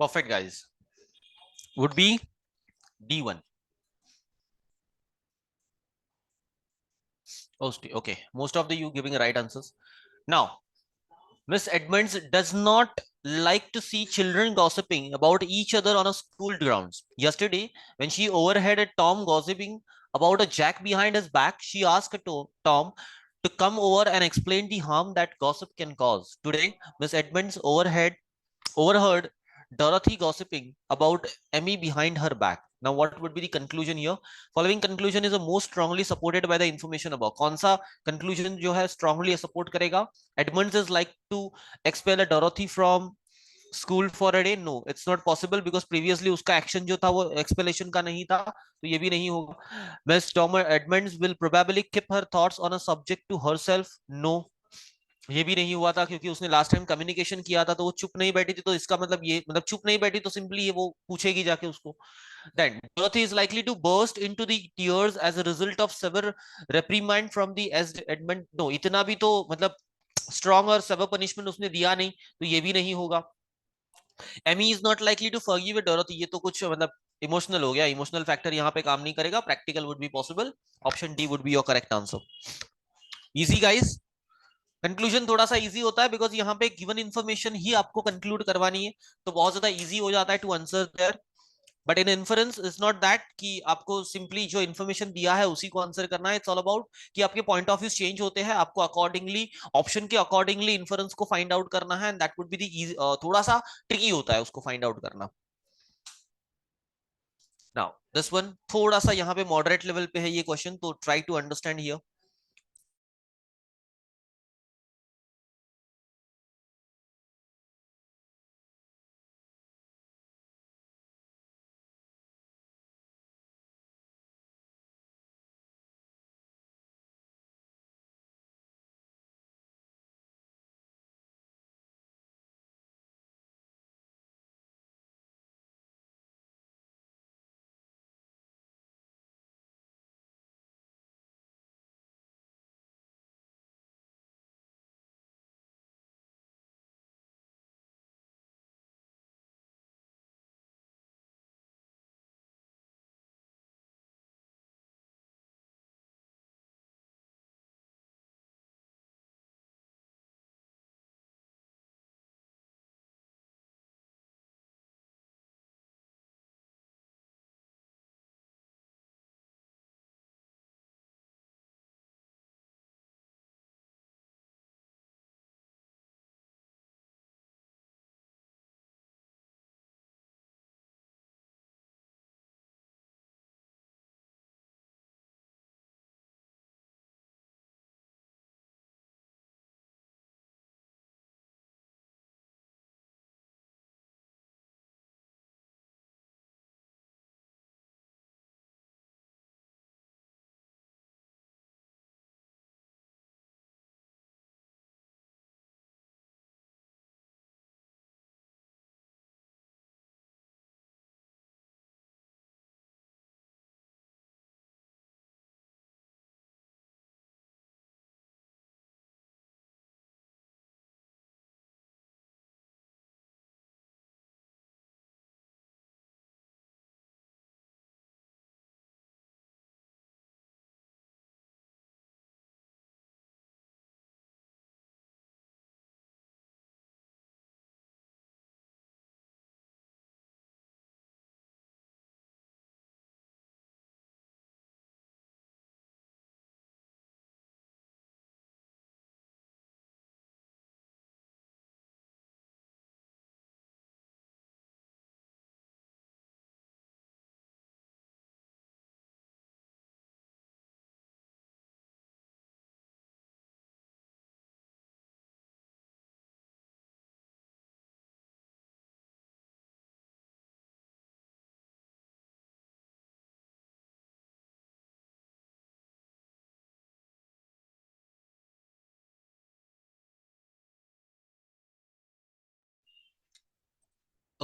Perfect, guys. Would be D1. Okay, most of the you giving right answers. Now, Miss Edmonds does not like to see children gossiping about each other on a school grounds. Yesterday, when she overheard a Tom gossiping about a Jack behind his back, she asked Tom to come over and explain the harm that gossip can cause. Today, Miss Edmonds overheard Dorothy gossiping about Emmy behind her back. Now, what would be the conclusion here? Following conclusion is a most strongly supported by the information above. कौन सा conclusion जो है strongly support करेगा? Edmonds is like to expel a Dorothy from school for a day. No, it's not possible because previously उसका action जो था वो expellation का नहीं था, तो ये भी नहीं होगा. Miss Tom Edmonds will probably keep her thoughts on a subject to herself. No, ये भी नहीं हुआ था क्योंकि उसने लास्ट टाइम कम्युनिकेशन किया था तो वो चुप नहीं बैठी थी, तो इसका मतलब ये मतलब चुप नहीं बैठी तो सिंपली ये वो पूछेगी जाके उसको. Then Dorothy is likely to burst into the tears as a result of severe reprimand from the Edmund. No, इतना भी तो मतलब स्ट्रॉन्ग और severe punishment उसने दिया नहीं, तो ये भी नहीं होगा. Emmy is not likely to forgive Dorothy. ये तो कुछ मतलब इमोशनल हो गया, इमोशनल फैक्टर यहाँ पे काम नहीं करेगा. Practical would be possible. Option D would be your correct answer. Easy guys. Conclusion थोड़ा सा इजी होता है बिकॉज यहाँ पे गिवन इन्फॉर्मेशन ही आपको कंक्लूड करवानी है, तो बहुत ज्यादा इजी हो जाता है to answer there. But in inference is not that कि आपको सिंपली जो इन्फॉर्मेशन दिया है उसी को आंसर करना है. इट्स ऑल अबाउट कि आपके पॉइंट ऑफ व्यू चेंज होते हैं, आपको अकॉर्डिंगली ऑप्शन के अकॉर्डिंगली इन्फरेंस को फाइंड आउट करना है, एंड दैट वुड बी दी. थोड़ा सा ट्रिकी होता है उसको फाइंड आउट करना. नाउ दिस वन थोड़ा सा यहाँ पे मॉडरेट लेवल पे है ये क्वेश्चन, तो try to understand here.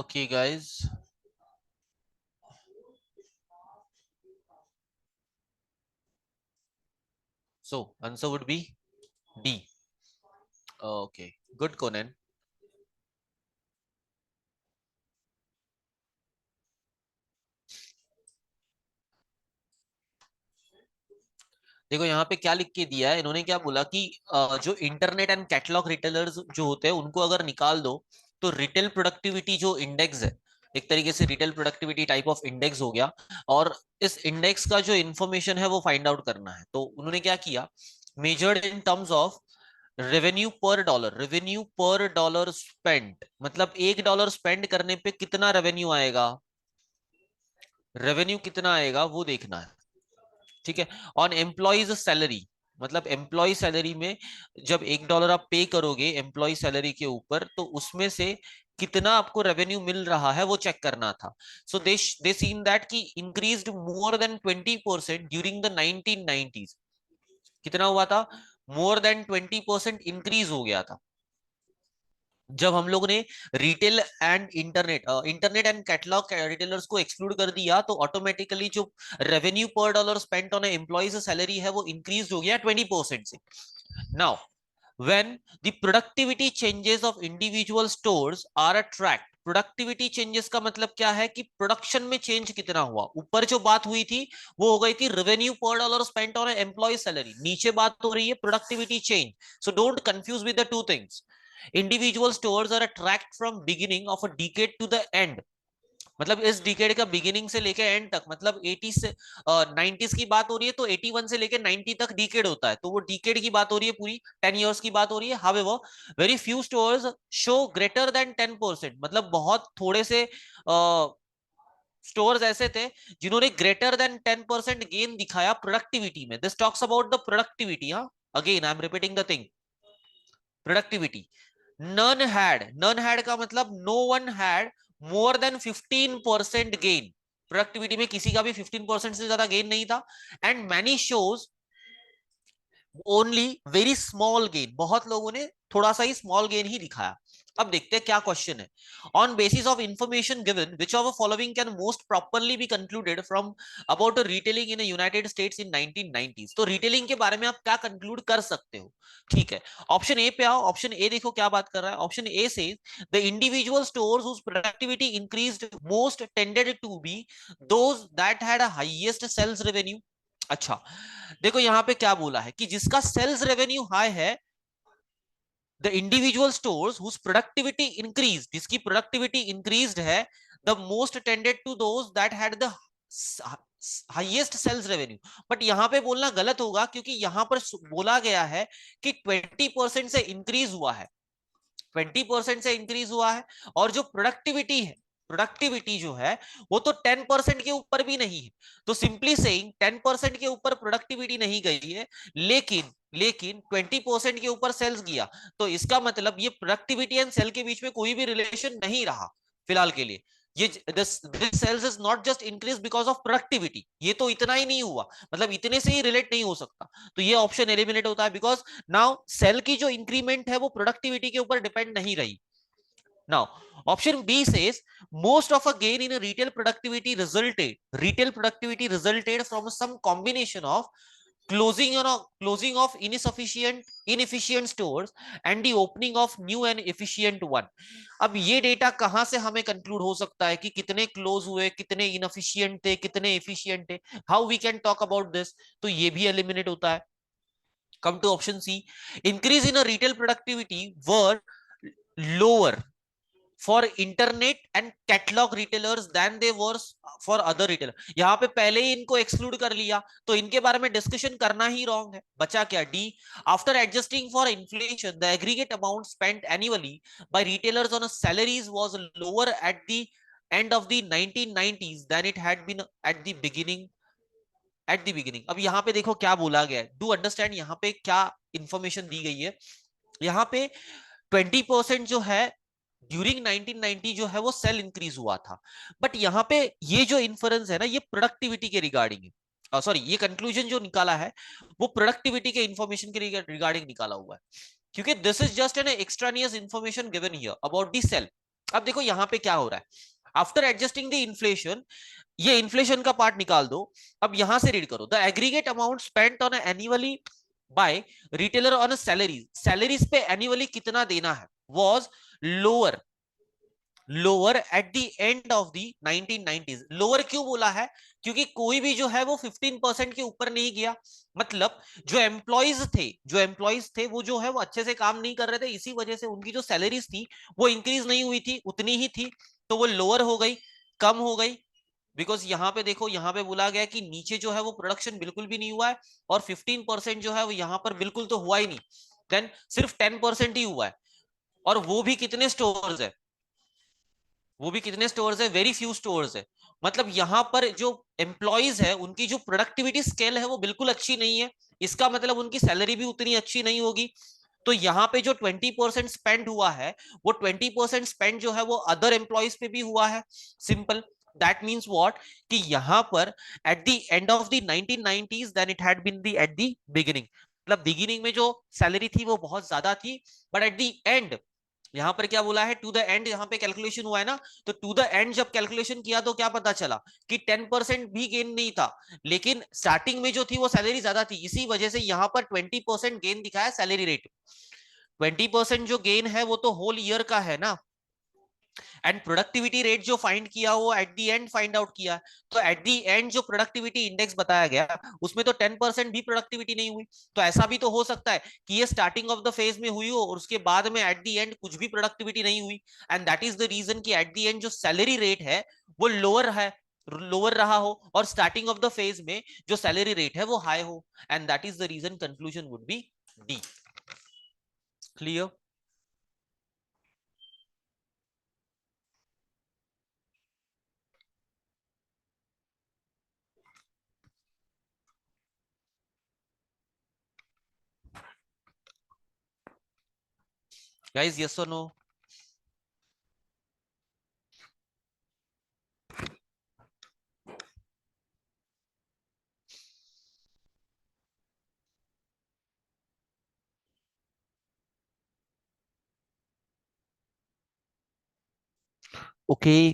Okay guys, so answer would be D. Okay, good Conan. देखो यहाँ पे क्या लिख के दिया है इन्होंने, क्या बोला कि जो इंटरनेट एंड कैटलॉग रिटेलर्स जो होते हैं उनको अगर निकाल दो तो रिटेल प्रोडक्टिविटी जो इंडेक्स है, एक तरीके से retail productivity type of index हो गया, और इस इंडेक्स का जो इंफॉर्मेशन है वो फाइंड आउट करना है। तो उन्होंने क्या किया, measured in terms of revenue पर डॉलर, रेवेन्यू पर डॉलर स्पेंड, मतलब $1 स्पेंड करने पे कितना रेवेन्यू आएगा, रेवेन्यू कितना आएगा वो देखना है, ठीक है। ऑन एम्प्लॉइज सैलरी, मतलब एम्प्लॉय सैलरी में जब $1 आप पे करोगे एम्प्लॉय सैलरी के ऊपर, तो उसमें से कितना आपको रेवेन्यू मिल रहा है वो चेक करना था। सो दे सीन दैट कि increased more than 20% during the 1990s। कितना हुआ था, मोर देन 20% इंक्रीज हो गया था जब हम लोग ने retail and internet and catalogue retailers को एक्सक्लूड कर दिया, तो ऑटोमेटिकली जो रेवेन्यू पर dollar spent on employees salary है वो इंक्रीज हो गया 20% से। Now when the productivity changes of individual stores are tracked, productivity changes का मतलब क्या है कि प्रोडक्शन में चेंज कितना हुआ। ऊपर जो बात हुई थी वो हो गई थी रेवेन्यू पर dollar spent on employ salary, नीचे बात हो रही है productivity change. So don't confuse with the two things. Individual stores are tracked from beginning of a decade to the end, मतलब इस डिकेड का बिगिनिंग से लेके एंड तक, मतलब 80 से 90s की बात हो रही है तो 81 से लेके 90 तक डिकेड होता है, तो वो डिकेड की बात हो रही है, पूरी 10 इयर्स की बात हो रही है। However very few stores show greater than 10%, मतलब बहुत थोड़े से स्टोर्स ऐसे थे जिन्होंने ग्रेटर देन 10% गेन दिखाया प्रोडक्टिविटी में। This talks about the productivity. हाँ, again I am repeating the thing, productivity. None had का मतलब no one had more than 15% gain, productivity में किसी का भी 15% से ज्यादा गेन नहीं था। And many shows only very small gain, बहुत लोगों ने थोड़ा सा ही स्मॉल गेन ही दिखाया। अब देखते हैं क्या क्वेश्चन है। On basis of information given which of following can most properly be concluded from about retailing in United States in 1990s। तो रिटेलिंग के बारे में आप क्या कंक्लूड कर सकते हो, ठीक है। ऑप्शन ए पे आओ, ऑप्शन ए देखो क्या बात कर रहा है। ऑप्शन ए से the individual stores whose productivity increased most tended to be those that had highest sales revenue. अच्छा, देखो यहां पे क्या बोला है कि जिसका सेल्स रेवेन्यू हाई है, the individual stores whose productivity increase, जिसकी प्रोडक्टिविटी इंक्रीज्ड है, the most tended to those that had the highest sales revenue. But यहां पे बोलना गलत होगा क्योंकि यहां पर बोला गया है कि 20% से इंक्रीज हुआ है, 20% से इंक्रीज हुआ है, और जो प्रोडक्टिविटी है, प्रोडक्टिविटी जो है वो तो 10% के ऊपर भी नहीं है। तो सिंपली सेइंग 10% के ऊपर प्रोडक्टिविटी नहीं गई है, लेकिन लेकिन 20% के ऊपर सेल्स गया, तो इसका मतलब ये प्रोडक्टिविटी एंड सेल के बीच में कोई भी रिलेशन नहीं रहा फिलहाल के लिए। ये this sales is not just increase because of productivity, ये तो इतना ही नहीं हुआ, मतलब इतने से ही रिलेट नहीं हो सकता। तो ये ऑप्शन एलिमिनेट होता है बिकॉज नाउ सेल की जो इंक्रीमेंट है वो प्रोडक्टिविटी के ऊपर डिपेंड नहीं रही। Now option B says most of a gain in a retail productivity resulted from some combination of closing of inefficient stores and the opening of new and efficient one। अब ये data कहां से हमें conclude हो सकता है कि कितने क्लोज हुए, कितने इनएफिशिएंट थे, कितने एफिशिएंट थे, how we can talk about this. तो ये भी एलिमिनेट होता है। come to option C, increase in a retail productivity were lower for internet and catalog retailers than they were for other retailer। यहां पे पहले ही इनको एक्सक्लूड कर लिया तो इनके बारे में डिस्कशन करना ही रॉन्ग है। बचा क्या, D, after adjusting for inflation the aggregate amount spent annually by retailers on salaries was lower at the end of the 1990s than it had been at the beginning, at the beginning. अब यहाँ पे देखो क्या बोला गया है, do understand यहाँ पे क्या इंफॉर्मेशन दी गई है। यहाँ पे 20% जो है ड्यूरिंग 1990 जो है वो सेल इंक्रीज हुआ था, बट यहाँ पे ये जो इन्फ्रेंस है ना ये प्रोडक्टिविटी के रिगार्डिंग है, सॉरी ये कंक्लूजन जो निकाला है वो प्रोडक्टिविटी के इंफॉर्मेशन के रिगार्डिंग निकाला हुआ है, क्योंकि this is just an extraneous information given here about the sale. अब देखो यहाँ पे क्या हो रहा है, आफ्टर एडजस्टिंग द इन्फ्लेशन, ये इन्फ्लेशन का पार्ट निकाल दो। अब यहां से रीड करो, the aggregate amount spent on annually by retailer on salaries, salaries पे एनुअली कितना देना है, was lower lower at the end of the 1990s। Lower क्यों बोला है? क्योंकि कोई भी जो है वो 15% के ऊपर नहीं गया। मतलब जो एम्प्लॉइज थे वो जो है वो अच्छे से काम नहीं कर रहे थे, इसी वजह से उनकी जो सैलरीज थी वो इंक्रीज नहीं हुई थी, उतनी ही थी। तो वो लोअर हो गई, कम हो गई। बिकॉज यहाँ पे देखो, यहाँ पे बोला गया कि नीचे जो है वो प्रोडक्शन बिल्कुल भी नहीं हुआ है, और 15% जो है वो यहाँ पर बिल्कुल तो हुआ ही नहीं, देन सिर्फ 10% ही हुआ है। और वो भी कितने स्टोर्स है? वो भी कितने स्टोर्स है? वेरी फ्यू स्टोर्स है। मतलब यहाँ पर जो एम्प्लॉइज है उनकी जो प्रोडक्टिविटी स्केल है वो बिल्कुल अच्छी नहीं है। इसका मतलब उनकी सैलरी भी उतनी अच्छी नहीं होगी। तो यहाँ पे जो 20% स्पेंड हुआ है, वो 20% स्पेंड जो है वो अदर एम्प्लॉइज पे भी हुआ है। सिंपल। That means what? कि यहाँ पर at the end of the 1990s then it had been the at the beginning. मतलब बिगिनिंग में जो सैलरी थी वो बहुत ज्यादा थी, बट एट द एंड, यहां पर क्या बोला है? टू द एंड, यहां पे कैलकुलेशन हुआ है ना, तो टू द एंड जब कैलकुलेशन किया तो क्या पता चला कि 10% भी गेन नहीं था। लेकिन स्टार्टिंग में जो थी वो सैलरी ज्यादा थी, इसी वजह से यहां पर 20% गेन दिखाया सैलरी रेट। 20% जो गेन है वो तो होल ईयर का है ना। एंड प्रोडक्टिविटी रेट जो फाइंड किया वो eight the and find out किया। तो एट दी एंड जो प्रोडक्टिविटी इंडेक्स बताया गया उसमें तो 10% भी प्रोडक्टिविटी नहीं हुई। तो ऐसा भी तो हो सकता है कि ये स्टार्टिंग ऑफ द फेज में हुई हो और उसके बाद में एट दी एंड कुछ भी प्रोडक्टिविटी नहीं हुई। And that is the reason कि एट दी एंड जो सैलरी रेट है वो लोअर रहा हो, और स्टार्टिंग ऑफ द फेज में जो सैलरी रेट है वो हाई हो। And that is the reason conclusion would be D. Clear? Guys, yes और नो? ओके,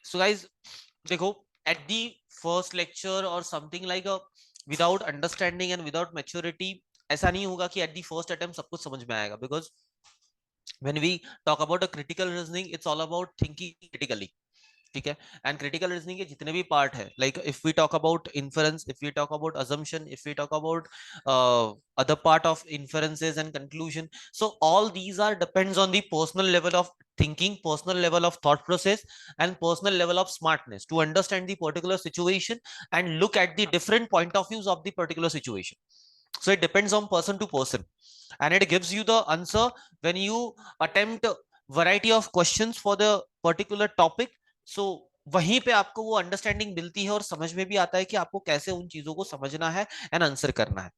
सो गाइस देखो, at the first lecture or something like a, without understanding and without maturity, ऐसा नहीं होगा कि at the first attempt सब कुछ समझ में आएगा। because when we talk about a critical reasoning, it's all about thinking critically। ठीक है? एंड क्रिटिकल रीजनिंग के जितने भी पार्ट है, like if we talk about inference, if we talk about assumption, if we talk about other part of inferences and conclusion, so all these are depends on the personal level of thinking, personal level of thought process, and personal level of smartness to understand the particular situation and look at the different point of views of the particular situation. So it depends on person to person, and it gives you the answer when you attempt variety of questions for the particular topic। so वहीं पे आपको वो understanding मिलती है और समझ में भी आता है कि आपको कैसे उन चीजों को समझना है एंड आंसर करना है।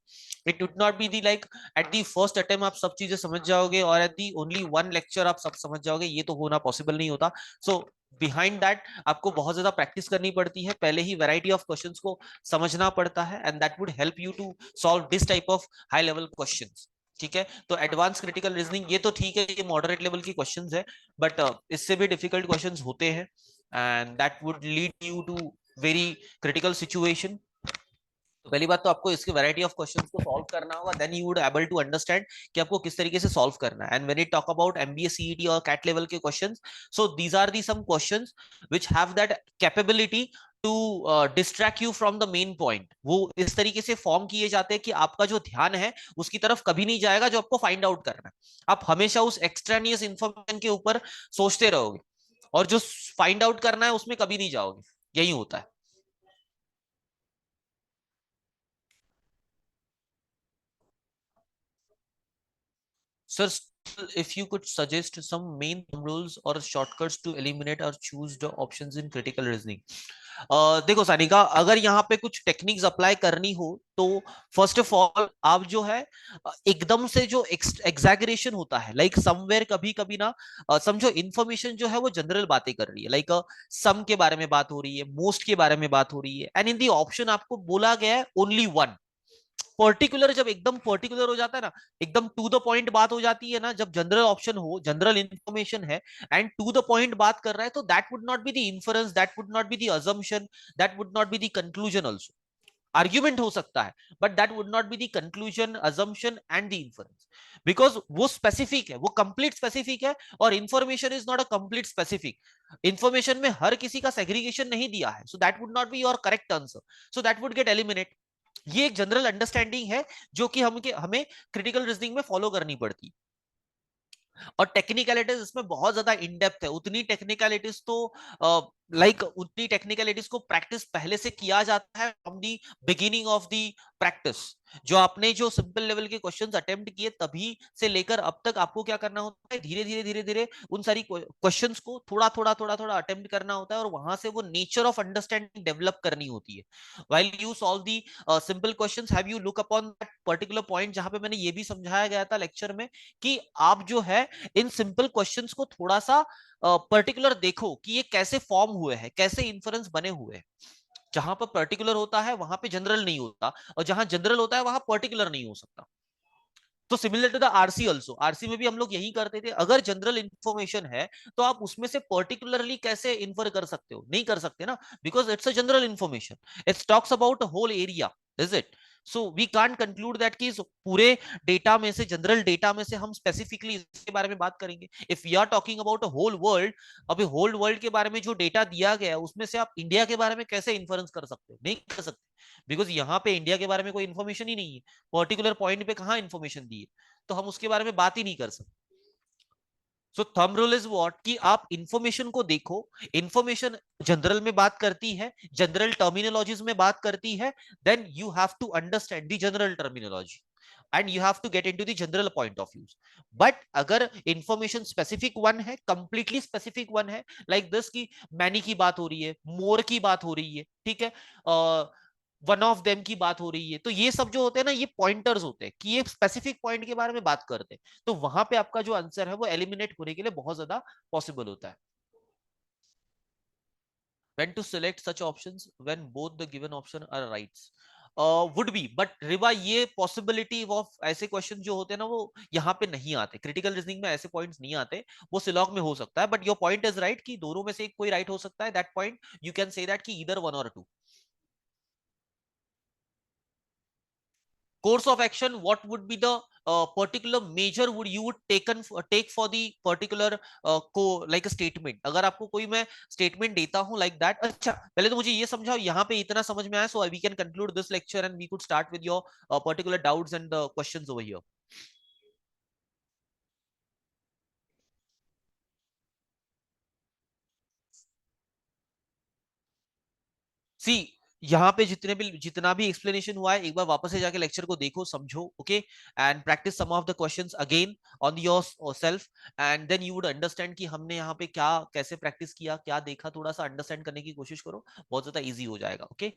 It would not be the like at the first attempt आप सब चीजें समझ जाओगे और at the only one lecture आप सब समझ जाओगे, ये तो होना पॉसिबल नहीं होता। सो बिहाइंड दैट आपको बहुत ज्यादा प्रैक्टिस करनी पड़ती है, पहले ही वैरायटी ऑफ क्वेश्चंस को समझना पड़ता है, and that would help you to solve this type of high level questions. ठीक है? तो एडवांस क्रिटिकल रीजनिंग ये तो ठीक है, ये मॉडरेट लेवल की क्वेश्चंस है, बट इससे भी डिफिकल्ट क्वेश्चंस होते हैं, and that would lead you to very critical situation. तो पहली बात तो आपको इसकी वैरायटी ऑफ क्वेश्चंस को सॉल्व करना होगा, then you would able to understand कि आपको किस तरीके से सॉल्व करना है। And when you talk about MBA CET और कैट लेवल के questions, so these are the some questions which have that capability to distract you from the main point. वो इस तरीके से फॉर्म किए जाते हैं कि आपका जो ध्यान है उसकी तरफ कभी नहीं जाएगा जो आपको फाइंड आउट करना है। आप हमेशा उस एक्सट्रानियस इंफॉर्मेशन के ऊपर सोचते रहोगे, और जो फाइंड आउट करना है उसमें कभी नहीं जाओगे। यही होता है। Sir, still, if you could suggest some main thumb rules or shortcuts to eliminate or choose the options in critical reasoning. देखो सानिका, अगर यहाँ पे कुछ टेक्निक्स अप्लाई करनी हो तो फर्स्ट ऑफ ऑल आप जो है एकदम से जो एग्जैगरेशन होता है, लाइक समवेयर कभी कभी ना, समझो इन्फॉर्मेशन जो है वो जनरल बातें कर रही है, लाइक सम के बारे में बात हो रही है, मोस्ट के बारे में बात हो रही है, एंड इन दी ऑप्शन आपको बोला गया है ओनली वन। पर्टिकुलर जब एकदम पर्टिकुलर हो जाता है ना, एकदम टू द पॉइंट बात हो जाती है ना, जब जनरल ऑप्शन हो, जनरल इंफॉर्मेशन है एंड टू द पॉइंट बात कर रहा है, तो that would not be the inference, that would not be the assumption, that would not be the conclusion also. Argument हो सकता है, but that would not be the conclusion, assumption and the inference, because वो specific है, वो complete specific है, और information is not a complete specific. Information में हर किसी का सेग्रीगेशन नहीं दिया है, सो that would not B your correct answer, so that would get eliminate. ये एक जनरल अंडरस्टैंडिंग है जो कि हमें क्रिटिकल रीजनिंग में फॉलो करनी पड़ती। और टेक्निकलिटीज इसमें बहुत ज्यादा इन डेप्थ है, उतनी टेक्निकलिटीज तो उतनी टेक्निकलिटीज को प्रैक्टिस पहले से किया जाता है from the beginning of the practice. जो आपने जो सिंपल लेवल के क्वेश्चंस अटेम्प्ट किए तभी से लेकर अब तक आपको क्या करना होता है, धीरे धीरे धीरे धीरे उन सारी क्वेश्चंस को थोड़ा थोड़ा थोड़ा थोड़ा अटेम्प्ट करना होता है, और वहां से वो नेचर ऑफ अंडरस्टैंडिंग डेवलप करनी होती है। While you solve the simple questions, have you look upon that particular point, जहां पे मैंने ये भी समझाया गया था लेक्चर में कि आप जो है इन सिंपल क्वेश्चंस को थोड़ा सा पर्टिकुलर देखो कि ये कैसे फॉर्म हुए हैं, कैसे इन्फ्रेंस बने हुए हैं। जहां पर पर्टिकुलर होता है वहां पे जनरल नहीं होता, और जहां जनरल होता है वहां पर्टिकुलर नहीं हो सकता। तो similar to the RC also, RC में भी हम लोग यही करते थे, अगर जनरल इंफॉर्मेशन है तो आप उसमें से पर्टिकुलरली कैसे इन्फर कर सकते हो, नहीं कर सकते ना, because it's a general information, it's talks about whole area, is it? So we can't conclude that कि पूरे डेटा में से, जनरल डेटा में से हम स्पेसिफिकली इसके बारे में बात करेंगे। If we are talking about whole world, अभी होल वर्ल्ड के बारे में जो डेटा दिया गया है उसमें से आप इंडिया के बारे में कैसे इन्फ्रेंस कर सकते हो, नहीं कर सकते, बिकॉज यहाँ पे इंडिया के बारे में कोई इन्फॉर्मेशन ही नहीं है, पर्टिकुलर पॉइंट पे कहाँ इन्फॉर्मेशन दी है, तो हम उसके बारे में बात ही नहीं कर सकते। सो थंब रूल इज व्हाट, कि आप इंफॉर्मेशन को देखो, इंफॉर्मेशन जनरल में बात करती है, जनरल टर्मिनोलॉजीज में बात करती है, then you have to understand the general terminology and you have to get into the general point of view. But अगर इंफॉर्मेशन स्पेसिफिक वन है, कंप्लीटली स्पेसिफिक वन है, लाइक दिस की मैनी की बात हो रही है, मोर की बात हो रही है, ठीक है, वन ऑफ देम की बात हो रही है, तो ये सब जो होते हैं ना, ये पॉइंटर्स होते हैं कि ये स्पेसिफिक पॉइंट के बारे में बात करते हैं, तो वहां पे आपका जो आंसर है वो एलिमिनेट होने के लिए बहुत ज्यादा पॉसिबल होता है। when to select such options when both the given option are rights, would be, but Riva ये पॉसिबिलिटी ऑफ ऐसे क्वेश्चन जो होते हैं ना वो यहाँ पे नहीं आते, क्रिटिकल रीजनिंग में ऐसे पॉइंट्स नहीं आते, वो सिलॉग में हो सकता है, but your point is right कि दोनों में से एक कोई राइट हो सकता है, that point you can say that कि ईदर वन और to. course of action, what would be the particular measure would you would take for the particular को like a statement, अगर आपको कोई मैं statement देता हूं like that, अच्छा पहले तो मुझे ये समझाओ, यहाँ पे इतना समझ में आया, so we can conclude this lecture and we could start with your particular doubts and questions over here. सी, यहाँ पे जितना भी एक्सप्लेनेशन हुआ है, एक बार वापस से जाके लेक्चर को देखो, समझो, okay, and practice some of the questions again on yourself, and then you would understand कि हमने यहाँ पे क्या कैसे प्रैक्टिस किया, क्या देखा, थोड़ा सा अंडरस्टैंड करने की कोशिश करो, बहुत ज्यादा इजी हो जाएगा, ओके।